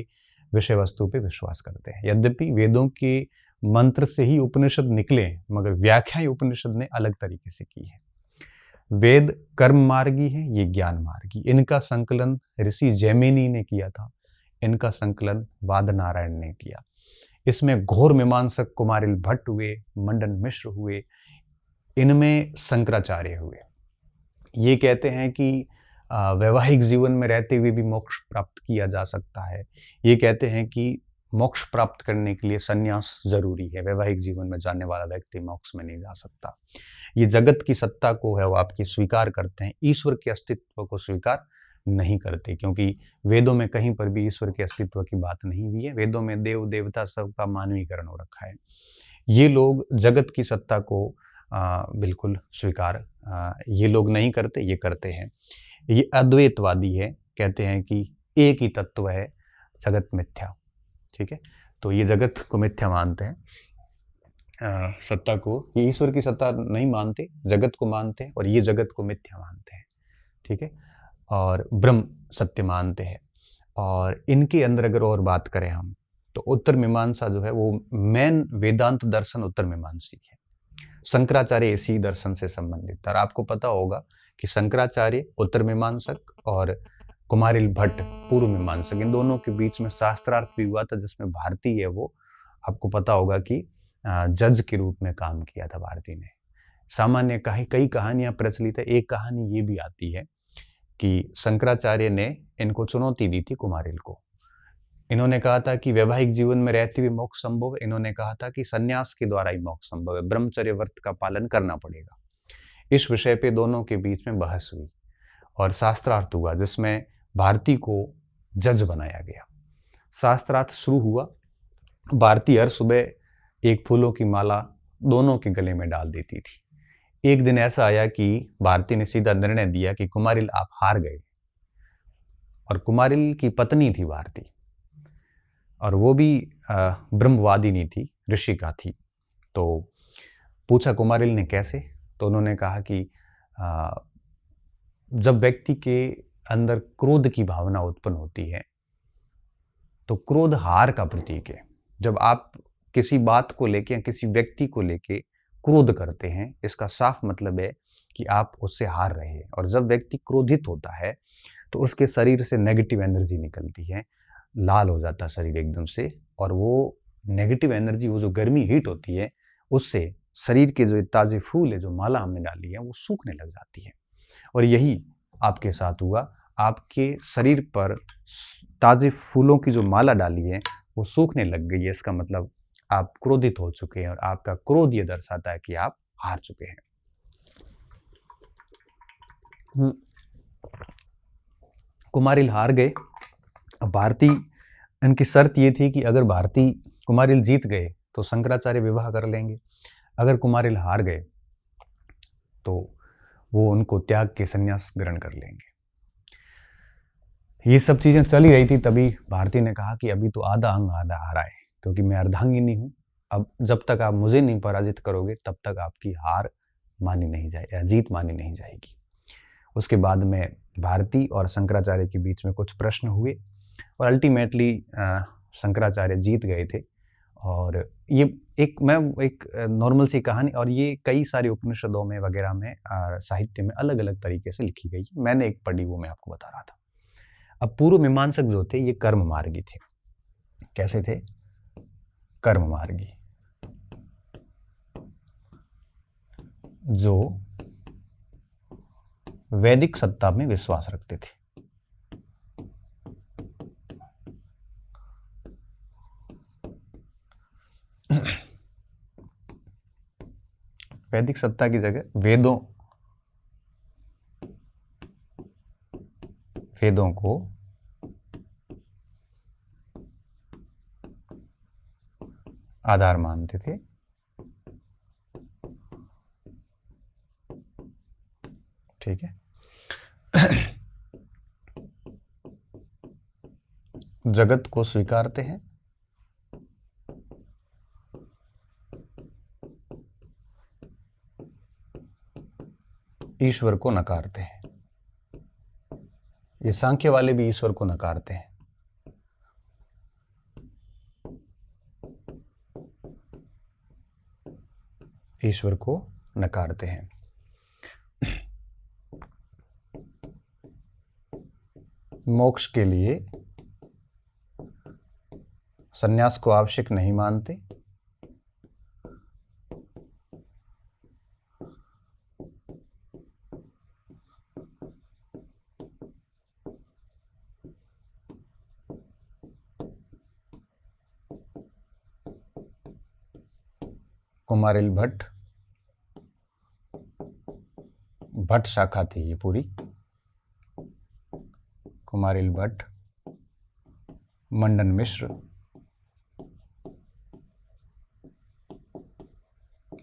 विषय वस्तु पे विश्वास करते हैं। यद्यपि वेदों के मंत्र से ही उपनिषद निकले, मगर व्याख्या उपनिषद ने अलग तरीके से की है। वेद कर्म मार्गी है, ये ज्ञान मार्गी। इनका संकलन ऋषि जैमिनी ने किया था, इनका संकलन वाद नारायण ने किया। इसमें घोर मीमांसक कुमारिल भट्ट हुए, मंडन मिश्र हुए, इनमें शंकराचार्य हुए। ये कहते हैं कि वैवाहिक जीवन में रहते हुए भी मोक्ष प्राप्त किया जा सकता है। ये कहते हैं कि मोक्ष प्राप्त करने के लिए संन्यास जरूरी है, वैवाहिक जीवन में जाने वाला व्यक्ति मोक्ष में नहीं जा सकता। ये जगत की सत्ता को है वो आपकी स्वीकार करते हैं, ईश्वर के अस्तित्व को स्वीकार नहीं करते, क्योंकि वेदों में कहीं पर भी ईश्वर के अस्तित्व की बात नहीं हुई है। वेदों में देव देवता सबका मानवीकरण हो रखा है। ये लोग जगत की सत्ता को बिल्कुल स्वीकार ये लोग नहीं करते, ये करते हैं। ये अद्वैतवादी है, कहते हैं कि एक ही तत्व है, जगत मिथ्या। ठीक है, तो ये जगत को मिथ्या मानते हैं, सत्ता को, ये ईश्वर की सत्ता नहीं मानते, जगत को मानते हैं, और ये जगत को मिथ्या मानते हैं। ठीक है, और ब्रह्म सत्य मानते हैं। और इनके अंदर अगर और बात करें हम, तो उत्तर मीमांसा जो है वो मेन वेदांत दर्शन उत्तर मीमांसी है। शंकराचार्य इसी दर्शन से संबंधित था, और आपको पता होगा कि शंकराचार्य उत्तर मीमांसक और कुमारिल भट्ट पूर्व मीमांसक, इन दोनों के बीच में शास्त्रार्थ भी हुआ था, जिसमें भारती है वो आपको पता होगा कि जज के रूप में काम किया था भारती ने। सामान्य कई कहानियां प्रचलित है। एक कहानी ये भी आती है कि शंकराचार्य ने इनको चुनौती दी थी कुमारिल को। इन्होंने कहा था कि वैवाहिक जीवन में रहते हुए मोक्ष संभव है, इन्होंने कहा था कि सन्यास के द्वारा ही मोक्ष संभव है, ब्रह्मचर्य व्रत का पालन करना पड़ेगा। इस विषय पे दोनों के बीच में बहस हुई और शास्त्रार्थ हुआ, जिसमें भारती को जज बनाया गया। शास्त्रार्थ शुरू हुआ। भारती हर सुबह एक फूलों की माला दोनों के गले में डाल देती थी। एक दिन ऐसा आया कि भारती ने सीधा निर्णय दिया कि कुमारिल आप हार गए। और कुमारिल की पत्नी थी भारती, और वो भी ब्रह्मवादिनी थी, ऋषिका थी। तो पूछा कुमारिल ने कैसे, तो उन्होंने कहा कि जब व्यक्ति के अंदर क्रोध की भावना उत्पन्न होती है तो क्रोध हार का प्रतीक है। जब आप किसी बात को लेके या किसी व्यक्ति को लेके क्रोध करते हैं, इसका साफ मतलब है कि आप उससे हार रहे हैं। और जब व्यक्ति क्रोधित होता है तो उसके शरीर से नेगेटिव एनर्जी निकलती है, लाल हो जाता है शरीर एकदम से, और वो नेगेटिव एनर्जी, वो जो गर्मी हीट होती है, उससे शरीर के जो ताजे फूल है, जो माला हमने डाली है, वो सूखने लग जाती है। और यही आपके साथ हुआ। आपके शरीर पर ताजे फूलों की जो माला डाली है वो सूखने लग गई है। इसका मतलब आप क्रोधित हो चुके हैं, और आपका क्रोध ये दर्शाता है कि आप हार चुके हैं। कुमारिल हार गए। भारती, इनकी शर्त ये थी कि अगर भारती कुमारिल जीत गए तो शंकराचार्य विवाह कर लेंगे, अगर कुमारिल हार गए तो वो उनको त्याग के संन्यास ग्रहण कर लेंगे। ये सब चीजें चली रही थी। तभी भारती ने कहा कि अभी तो आधा अंग आधा हारा है, क्योंकि मैं अर्धांगिनी हूं। अब जब तक आप मुझे नहीं पराजित करोगे तब तक आपकी हार मानी नहीं जाएगी, जीत मानी नहीं जाएगी। उसके बाद में भारती और शंकराचार्य के बीच में कुछ प्रश्न हुए और अल्टीमेटली शंकराचार्य जीत गए थे। और ये एक नॉर्मल सी कहानी, और ये कई सारे उपनिषदों में वगैरह में साहित्य में अलग अलग तरीके से लिखी गई। मैंने एक पढ़ी, वो मैं आपको बता रहा था। अब पूर्व मीमांसक जो थे ये कर्म मार्गी थे। कैसे थे? कर्म मार्गी, जो वैदिक सत्ता में विश्वास रखते थे। वैदिक सत्ता की जगह वेदों को आधार मानते थे। ठीक है। जगत को स्वीकारते हैं, ईश्वर को नकारते हैं। ये सांख्य वाले भी ईश्वर को नकारते हैं। ईश्वर को नकारते हैं। मोक्ष के लिए संन्यास को आवश्यक नहीं मानते। कुमारिल भट्ट शाखा थी ये पूरी। कुमारिल भट्ट, मंडन मिश्र,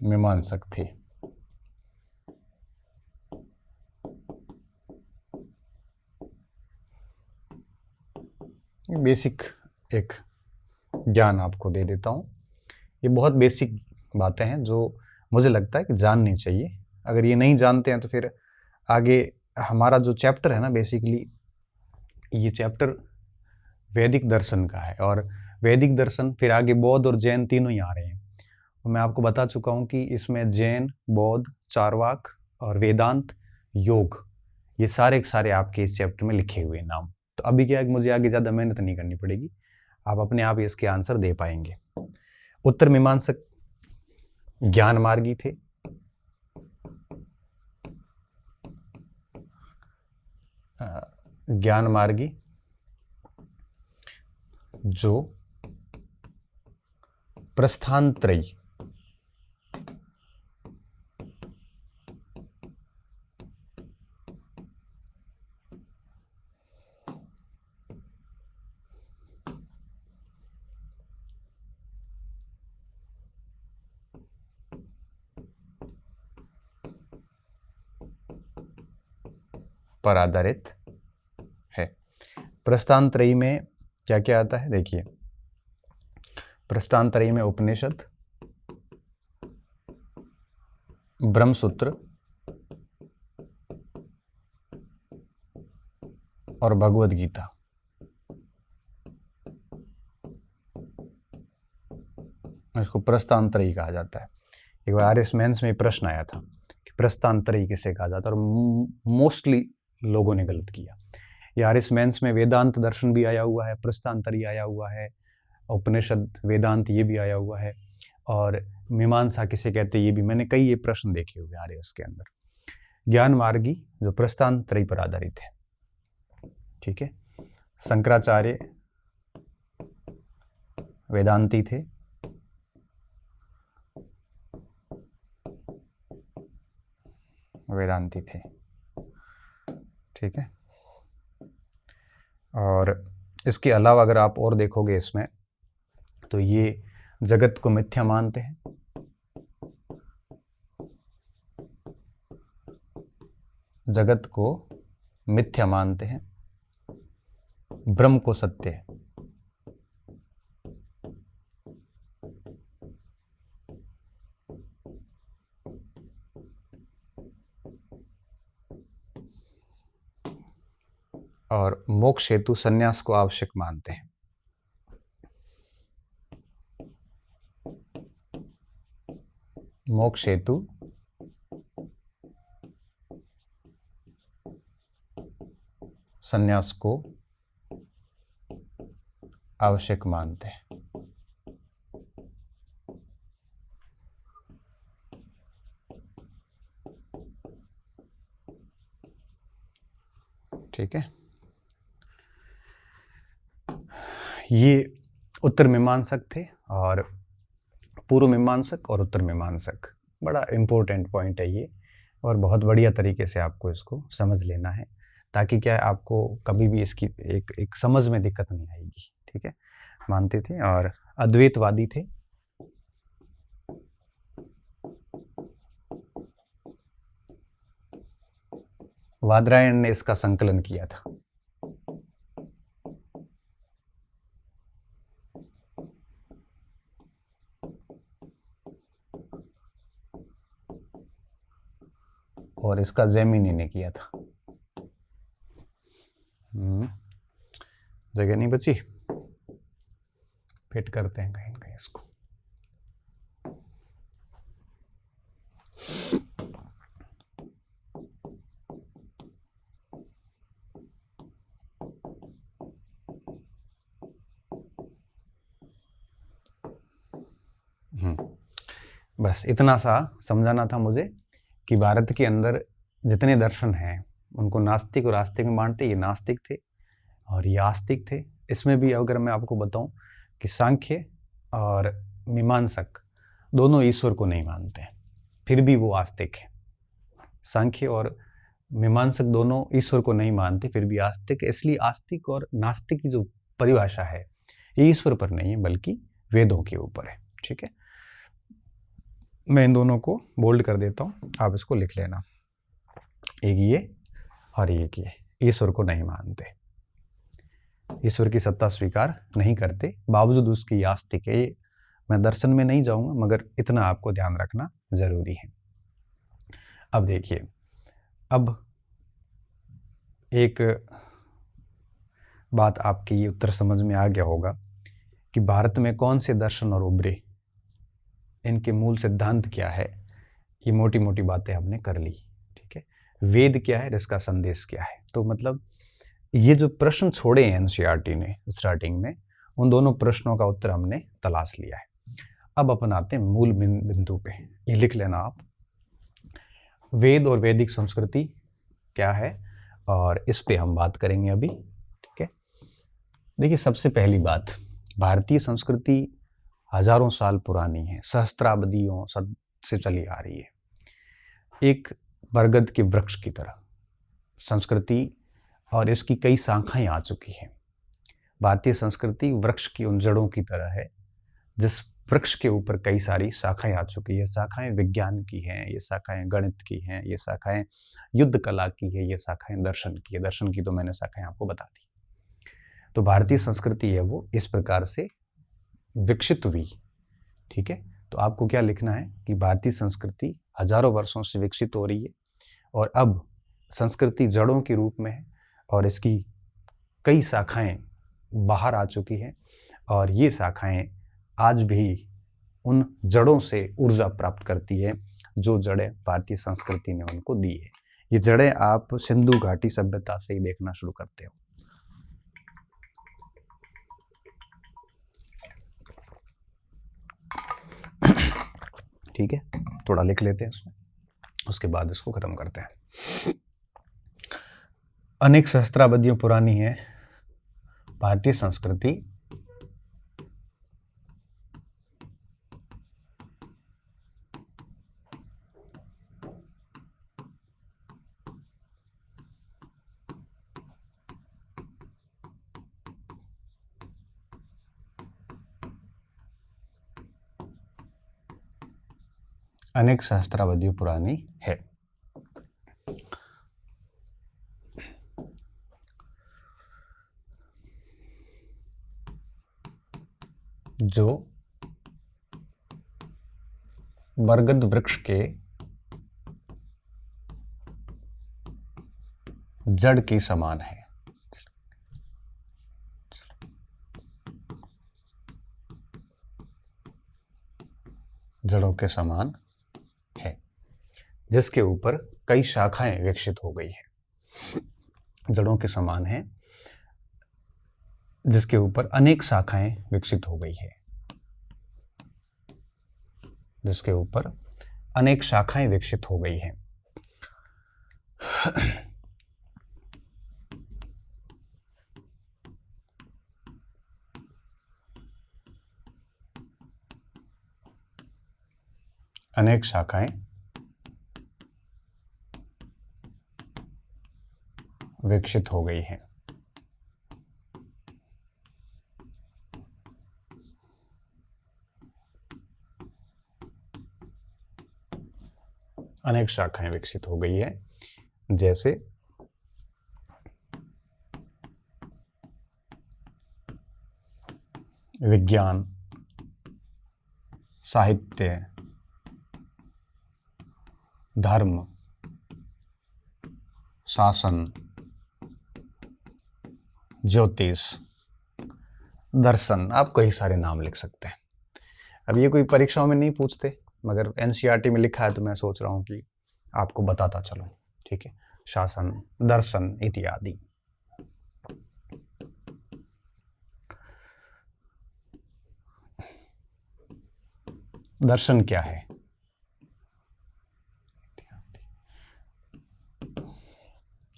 मीमांसक थे। बेसिक एक ज्ञान आपको दे देता हूँ। ये बहुत बेसिक बातें हैं जो मुझे लगता है कि जाननी चाहिए। अगर ये नहीं जानते हैं तो फिर आगे हमारा जो चैप्टर है ना, बेसिकली ये चैप्टर वैदिक दर्शन का है, और वैदिक दर्शन फिर आगे बौद्ध और जैन तीनों ही आ रहे हैं। और मैं आपको बता चुका हूँ कि इसमें जैन, बौद्ध, चारवाक और वेदांत, योग, ये सारे आपके इस चैप्टर में लिखे हुए नाम। तो अभी क्या है, मुझे आगे ज़्यादा मेहनत नहीं करनी पड़ेगी, आप अपने आप ही इसके आंसर दे पाएंगे। उत्तर मीमांसक ज्ञान मार्गी थे। ज्ञान मार्गी जो प्रस्थानत्रयी पर आधारित है। प्रस्थानत्रयी में क्या क्या आता है, देखिए, प्रस्थानत्रयी में उपनिषद, ब्रह्मसूत्र और भगवद गीता। इसको प्रस्थानत्रयी कहा जाता है। एक बार आर्यस मेंस में प्रश्न आया था कि प्रस्थानत्रयी किसे कहा जाता है, और मोस्टली लोगों ने गलत किया। ये आर्यस मेंस में वेदांत दर्शन भी आया हुआ है, प्रस्थानत्रयी आया हुआ है, उपनिषद वेदांत ये भी आया हुआ है, और मीमांसा किसे कहते हैं ये भी, मैंने कई ये प्रश्न देखे हुए आर्यस के अंदर। ज्ञान मार्गी जो प्रस्थानत्रयी पर आधारित है, ठीक है। शंकराचार्य वेदांती थे, वेदांती थे, ठीक है। और इसके अलावा अगर आप और देखोगे इसमें, तो ये जगत को मिथ्या मानते हैं, जगत को मिथ्या मानते हैं, ब्रह्म को सत्य है। और मोक्ष हेतु संन्यास को आवश्यक मानते हैं। मोक्ष हेतु संन्यास को आवश्यक मानते हैं। ठीक है, ये उत्तर मीमांसक थे, और पूर्व मीमांसक और उत्तर मीमांसक बड़ा इम्पोर्टेंट पॉइंट है ये, और बहुत बढ़िया तरीके से आपको इसको समझ लेना है, ताकि क्या है, आपको कभी भी इसकी एक समझ में दिक्कत नहीं आएगी। ठीक है, मानते थे और अद्वैतवादी थे। वादरायण ने इसका संकलन किया था। और इसका जैमिनी ने किया था। जगह नहीं बची, फिट करते हैं कहीं ना कहीं इसको। बस इतना सा समझाना था मुझे कि भारत के अंदर जितने दर्शन हैं उनको नास्तिक और आस्तिक में बांटते। ये नास्तिक थे और ये आस्तिक थे। इसमें भी अगर मैं आपको बताऊं कि सांख्य और मीमांसक दोनों ईश्वर को नहीं मानते, फिर भी वो आस्तिक है। सांख्य और मीमांसक दोनों ईश्वर को नहीं मानते, फिर भी आस्तिक। इसलिए आस्तिक और नास्तिक की जो परिभाषा है ये ईश्वर पर नहीं है बल्कि वेदों के ऊपर है। ठीक है, मैं इन दोनों को बोल्ड कर देता हूँ, आप इसको लिख लेना। एक ये और एक ये ईश्वर को नहीं मानते, ईश्वर की सत्ता स्वीकार नहीं करते, बावजूद उसकी आस्तिक है। मैं दर्शन में नहीं जाऊंगा, मगर इतना आपको ध्यान रखना जरूरी है। अब देखिए, अब एक बात आपके ये उत्तर समझ में आ गया होगा कि भारत में कौन से दर्शन और उभरे, इनके मूल सिद्धांत क्या है। ये मोटी मोटी बातें हमने कर ली। ठीक है, वेद क्या है, इसका संदेश क्या है। तो मतलब ये जो प्रश्न छोड़े हैं एनसीईआरटी ने स्टार्टिंग में, उन दोनों प्रश्नों का उत्तर हमने तलाश लिया है। अब अपन आते हैं मूल बिंदु पे, ये लिख लेना आप। वेद और वैदिक संस्कृति क्या है, और इस पे हम बात करेंगे अभी। ठीक है, देखिए सबसे पहली बात, भारतीय संस्कृति हजारों साल पुरानी है, सहस्त्राब्दियों से चली आ रही है, एक बरगद के वृक्ष की तरह संस्कृति, और इसकी कई शाखाएं आ चुकी हैं। भारतीय संस्कृति वृक्ष की उन जड़ों की तरह है जिस वृक्ष के ऊपर कई सारी शाखाएं आ चुकी है। शाखाएं विज्ञान की हैं, ये शाखाएं गणित की हैं, ये शाखाएं युद्ध कला की है, ये शाखाएं दर्शन की है। दर्शन की तो मैंने शाखाएं आपको बता दी। तो भारतीय संस्कृति है वो इस प्रकार से विकसित हुई। ठीक है, तो आपको क्या लिखना है कि भारतीय संस्कृति हजारों वर्षों से विकसित हो रही है, और अब संस्कृति जड़ों के रूप में है, और इसकी कई शाखाएं बाहर आ चुकी हैं, और ये शाखाएं आज भी उन जड़ों से ऊर्जा प्राप्त करती है जो जड़ें भारतीय संस्कृति ने उनको दी है। ये जड़ें आप सिंधु घाटी सभ्यता से ही देखना शुरू करते हो। ठीक है, थोड़ा लिख लेते हैं इसमें, उसके बाद इसको खत्म करते हैं। अनेक सहस्त्राब्दियों पुरानी है भारतीय संस्कृति, अनेक सहस्त्राब्दियों पुरानी है। जो बरगद वृक्ष के जड़ के समान है। जड़ों के समान है, जिसके ऊपर कई शाखाएं विकसित हो गई है। जड़ों के समान है जिसके ऊपर अनेक शाखाएं विकसित हो गई है, जिसके ऊपर अनेक शाखाएं विकसित हो गई हैं। अनेक शाखाएं विकसित हो गई हैं। अनेक शाखाएं विकसित हो गई है, जैसे विज्ञान, साहित्य, धर्म, शासन, ज्योतिष, दर्शन, आप कई सारे नाम लिख सकते हैं। अब ये कोई परीक्षाओं में नहीं पूछते, मगर एनसीईआरटी में लिखा है तो मैं सोच रहा हूँ कि आपको बताता चलूं। ठीक है, शासन, दर्शन इत्यादि। दर्शन क्या है?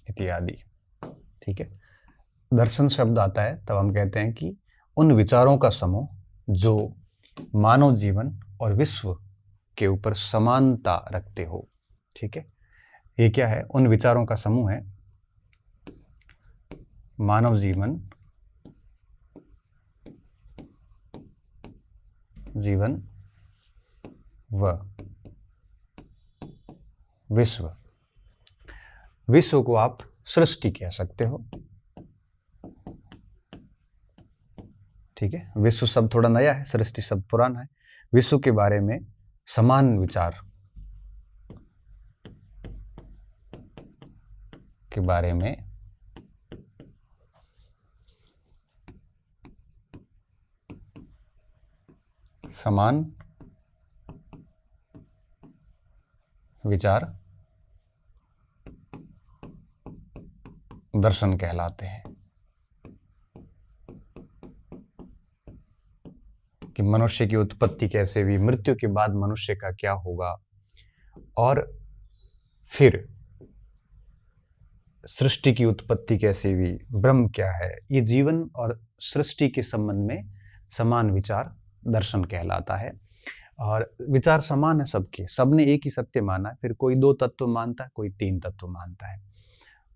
इत्यादि। ठीक है, दर्शन शब्द आता है तब हम कहते हैं कि उन विचारों का समूह जो मानव जीवन और विश्व के ऊपर समानता रखते हो। ठीक है, ये क्या है? उन विचारों का समूह है मानव जीवन व विश्व। विश्व को आप सृष्टि कह सकते हो। ठीक है, विश्व शब्द थोड़ा नया है, सृष्टि शब्द पुराना है। विश्व के बारे में समान विचार के बारे में समान विचार दर्शन कहलाते हैं। कि मनुष्य की उत्पत्ति कैसे हुई, मृत्यु के बाद मनुष्य का क्या होगा, और फिर सृष्टि की उत्पत्ति कैसे हुई, ब्रह्म क्या है, ये जीवन और सृष्टि के संबंध में समान विचार दर्शन कहलाता है। और विचार समान है सबके, सबने एक ही सत्य माना है, फिर कोई 2 तत्व मानता है, कोई 3 तत्व मानता है,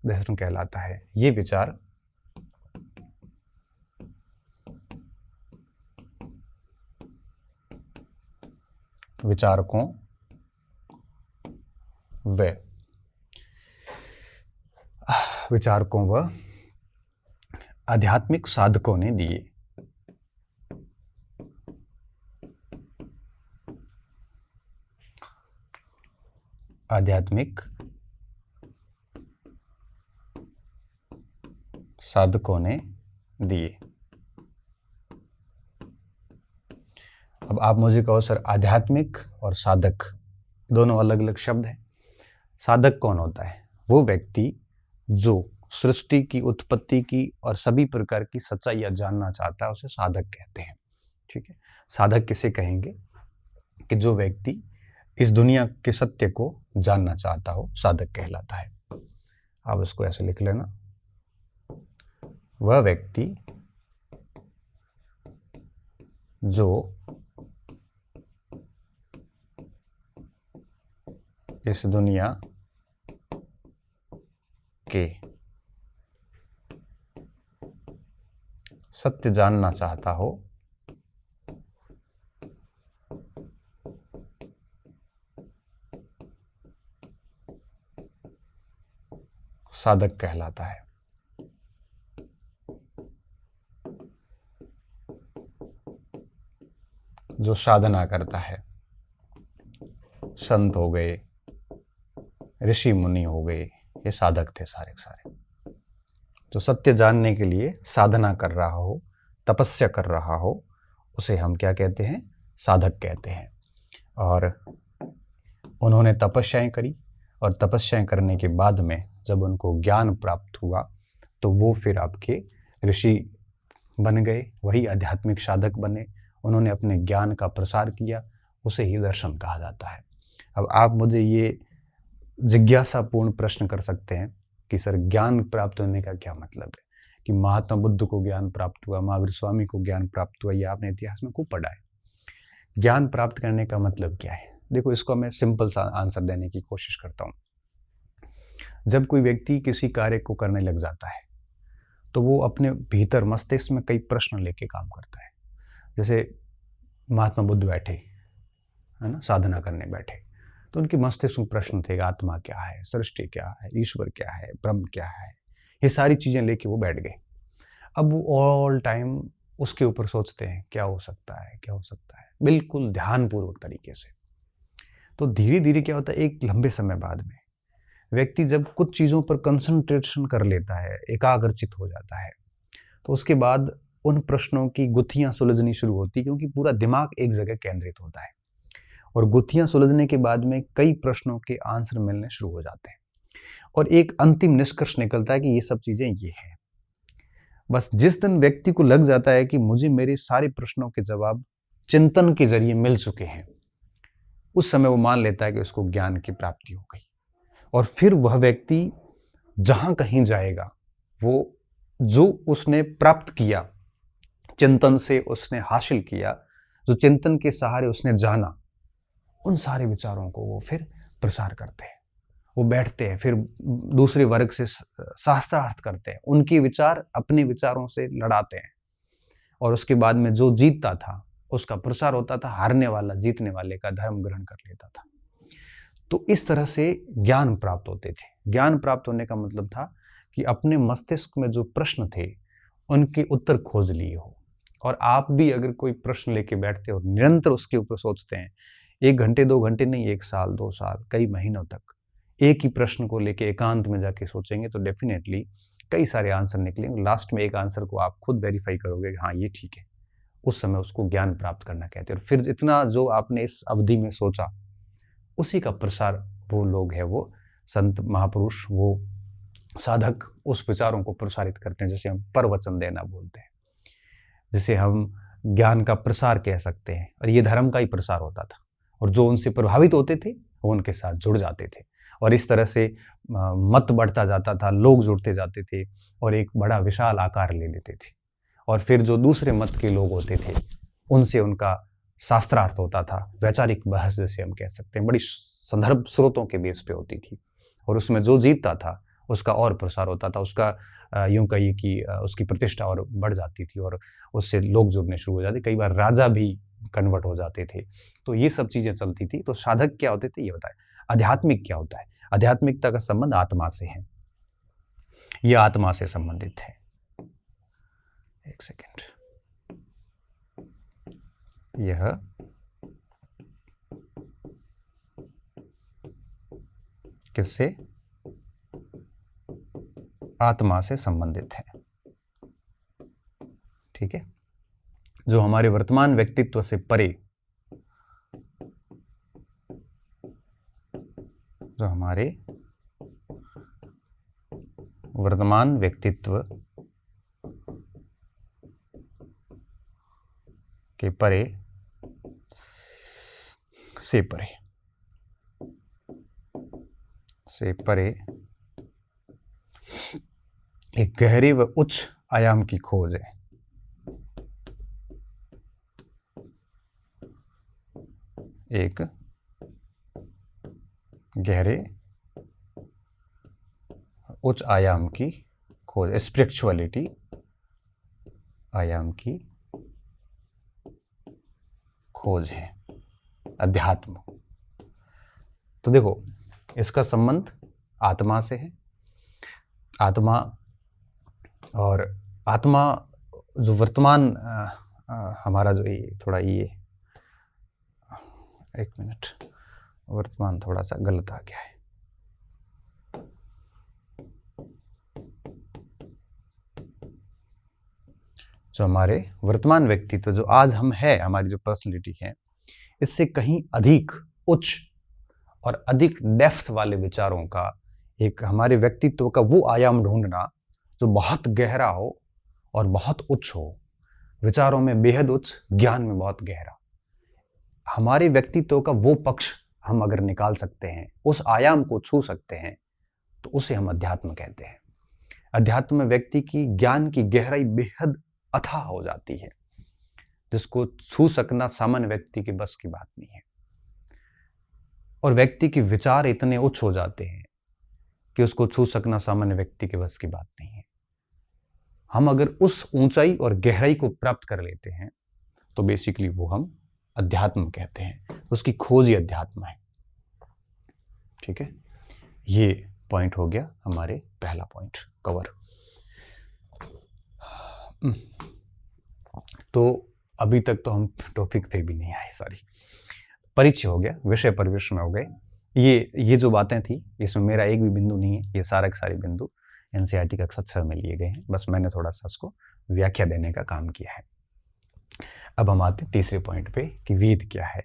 दर्शन कहलाता है। ये विचार विचारकों व आध्यात्मिक साधकों ने दिए। आध्यात्मिक साधकों ने दिए। अब आप मुझे कहो सर, आध्यात्मिक और साधक दोनों अलग अलग शब्द हैं। साधक कौन होता है? वो व्यक्ति जो सृष्टि की उत्पत्ति की और सभी प्रकार की सच्चाइयाँ जानना चाहता है, उसे साधक कहते हैं। ठीक है, साधक किसे कहेंगे? कि जो व्यक्ति इस दुनिया के सत्य को जानना चाहता हो, साधक कहलाता है। आप इसको ऐसे लिख लेना, वह व्यक्ति जो इस दुनिया के सत्य जानना चाहता हो, साधक कहलाता है। जो साधना करता है, संत हो गए, ऋषि मुनि हो गए, ये साधक थे सारे के सारे। जो सत्य जानने के लिए साधना कर रहा हो, तपस्या कर रहा हो, उसे हम क्या कहते हैं? साधक कहते हैं। और उन्होंने तपस्याएं करी, और तपस्याएं करने के बाद में जब उनको ज्ञान प्राप्त हुआ, तो वो फिर आपके ऋषि बन गए, वही आध्यात्मिक साधक बने। उन्होंने अपने ज्ञान का प्रसार किया, उसे ही दर्शन कहा जाता है। अब आप मुझे ये जिज्ञासापूर्ण प्रश्न कर सकते हैं कि सर, ज्ञान प्राप्त होने का क्या मतलब है? कि महात्मा बुद्ध को ज्ञान प्राप्त हुआ, महावीर स्वामी को ज्ञान प्राप्त हुआ, ये आपने इतिहास में खूब पढ़ा है। ज्ञान प्राप्त करने का मतलब क्या है? देखो, इसको मैं सिंपल सा आंसर देने की कोशिश करता हूँ। जब कोई व्यक्ति किसी कार्य को करने लग जाता है, तो वो अपने भीतर मस्तिष्क में कई प्रश्न लेके काम करता है। जैसे महात्मा बुद्ध बैठे, है ना, साधना करने बैठे, तो उनके मस्तिष्क में प्रश्न थे, आत्मा क्या है, सृष्टि क्या है, ईश्वर क्या है, ब्रह्म क्या है, ये सारी चीजें लेके वो बैठ गए। अब वो ऑल टाइम उसके ऊपर सोचते हैं, क्या हो सकता है, क्या हो सकता है, बिल्कुल ध्यानपूर्वक तरीके से। तो धीरे धीरे क्या होता है, एक लंबे समय बाद में व्यक्ति जब कुछ चीज़ों पर कंसंट्रेशन कर लेता है, एकाग्रचित हो जाता है, तो उसके बाद उन प्रश्नों की गुत्थियां सुलझनी शुरू होती है, क्योंकि पूरा दिमाग एक जगह केंद्रित होता है। और गुत्थियां सुलझने के बाद में कई प्रश्नों के आंसर मिलने शुरू हो जाते हैं, और एक अंतिम निष्कर्ष निकलता है कि ये सब चीजें ये हैं। बस जिस दिन व्यक्ति को लग जाता है कि मुझे मेरे सारे प्रश्नों के जवाब चिंतन के जरिए मिल चुके हैं, उस समय वो मान लेता है कि उसको ज्ञान की प्राप्ति हो गई। और फिर वह व्यक्ति जहां कहीं जाएगा, वो जो उसने प्राप्त किया, चिंतन से उसने हासिल किया, जो चिंतन के सहारे उसने जाना, उन सारे विचारों को वो फिर प्रसार करते हैं। वो बैठते हैं, फिर दूसरे वर्ग से शास्त्रार्थ करते हैं, उनके विचार अपने विचारों से लड़ाते हैं, और उसके बाद में जो जीतता था उसका प्रसार होता था, हारने वाला जीतने वाले का धर्म ग्रहण कर लेता था। तो इस तरह से ज्ञान प्राप्त होते थे। ज्ञान प्राप्त होने का मतलब था कि अपने मस्तिष्क में जो प्रश्न थे उनके उत्तर खोज लिए हो। और आप भी अगर कोई प्रश्न लेके बैठते हो, निरंतर उसके ऊपर सोचते हैं, 1 घंटे 2 घंटे नहीं, 1 साल 2 साल कई महीनों तक एक ही प्रश्न को लेके एकांत में जाके सोचेंगे, तो डेफिनेटली कई सारे आंसर निकलेंगे। लास्ट में एक आंसर को आप खुद वेरीफाई करोगे कि हाँ ये ठीक है। उस समय उसको ज्ञान प्राप्त करना कहते हैं। और फिर इतना जो आपने इस अवधि में सोचा, उसी का प्रसार वो लोग हैं, वो संत महापुरुष, वो साधक उस विचारों को प्रसारित करते हैं, जिसे हम प्रवचन देना बोलते हैं, जिसे हम ज्ञान का प्रसार कह सकते हैं। और ये धर्म का ही प्रसार होता था, और जो उनसे प्रभावित होते थे वो उनके साथ जुड़ जाते थे, और इस तरह से मत बढ़ता जाता था, लोग जुड़ते जाते थे और एक बड़ा विशाल आकार ले लेते थे। और फिर जो दूसरे मत के लोग होते थे उनसे उनका शास्त्रार्थ होता था, वैचारिक बहस जैसे हम कह सकते हैं, बड़ी संदर्भ स्रोतों के बेस पे होती थी, और उसमें जो जीतता था उसका और प्रसार होता था, उसका यूं कहिए कि उसकी प्रतिष्ठा और बढ़ जाती थी, और उससे लोग जुड़ने शुरू हो जाते, कई बार राजा भी कन्वर्ट हो जाते थे। तो ये सब चीज़ें चलती थी। तो साधक क्या होते थे ये बताए। आध्यात्मिक क्या होता है? आध्यात्मिकता का संबंध आत्मा से है, यह आत्मा से संबंधित है। एक सेकेंड, यह किससे? आत्मा से संबंधित है, ठीक है, जो हमारे वर्तमान व्यक्तित्व से परे, जो हमारे वर्तमान व्यक्तित्व के परे से परे एक गहरे व उच्च आयाम की खोज है। एक गहरे उच्च आयाम की खोज, स्पिरिचुअलिटी आयाम की खोज है, अध्यात्म। तो देखो, इसका संबंध आत्मा से है। आत्मा और आत्मा जो वर्तमान हमारा जो ये थोड़ा ये, एक मिनट, वर्तमान थोड़ा सा गलत आ गया है। जो हमारे वर्तमान व्यक्तित्व, जो आज हम है, हमारी जो पर्सनैलिटी है, इससे कहीं अधिक उच्च और अधिक डेप्थ वाले विचारों का, एक हमारे व्यक्तित्व का वो आयाम ढूंढना जो बहुत गहरा हो और बहुत उच्च हो, विचारों में बेहद उच्च, ज्ञान में बहुत गहरा। हमारे व्यक्तित्व का वो पक्ष हम अगर निकाल सकते हैं, उस आयाम को छू सकते हैं, तो उसे हम अध्यात्म कहते हैं। अध्यात्म में व्यक्ति की ज्ञान की गहराई बेहद अथाह हो जाती है, जिसको छू सकना सामान्य व्यक्ति के बस की बात नहीं है। और व्यक्ति के विचार इतने उच्च हो जाते हैं कि उसको छू सकना सामान्य व्यक्ति के बस की बात नहीं है। हम अगर उस ऊंचाई और गहराई को प्राप्त कर लेते हैं तो बेसिकली वो हम अध्यात्म कहते हैं, उसकी खोज ही अध्यात्म है, ठीक है। ये पॉइंट हो गया हमारे पहला पॉइंट कवर। तो अभी तक तो हम टॉपिक पे भी नहीं आए, सॉरी, परिचय हो गया, विषय परिवेश में हो गए। ये जो बातें थी, इसमें मेरा एक भी बिंदु नहीं है, ये सारे के सारे बिंदु एनसीईआरटी कक्षा 6 में लिए गए हैं, बस मैंने थोड़ा सा उसको व्याख्या देने का काम किया है। अब हम आते तीसरे पॉइंट पे कि वेद क्या है।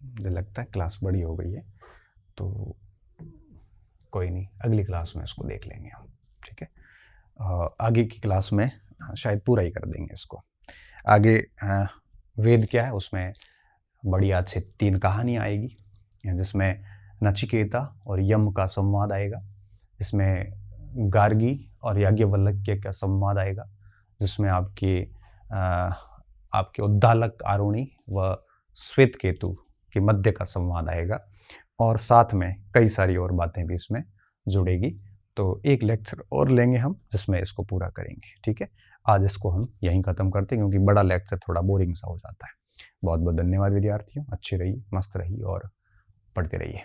मुझे लगता है क्लास बड़ी हो गई है, तो कोई नहीं, अगली क्लास में इसको देख लेंगे हम, ठीक है। आगे की क्लास में शायद पूरा ही कर देंगे इसको। आगे वेद क्या है, उसमें बड़ी आज से 3 कहानियाँ आएगी, जिसमें नचिकेता और यम का संवाद आएगा, जिसमें गार्गी और याज्ञवल्क्य का संवाद आएगा, जिसमें आपके उद्दालक आरुणि व श्वेत केतु के मध्य का संवाद आएगा, और साथ में कई सारी और बातें भी इसमें जुड़ेगी। तो एक लेक्चर और लेंगे हम, जिसमें इसको पूरा करेंगे, ठीक है। आज इसको हम यहीं ख़त्म करते हैं, क्योंकि बड़ा लेक्चर थोड़ा बोरिंग सा हो जाता है। बहुत बहुत धन्यवाद विद्यार्थियों, अच्छी रही, मस्त रही और पढ़ते रहिए।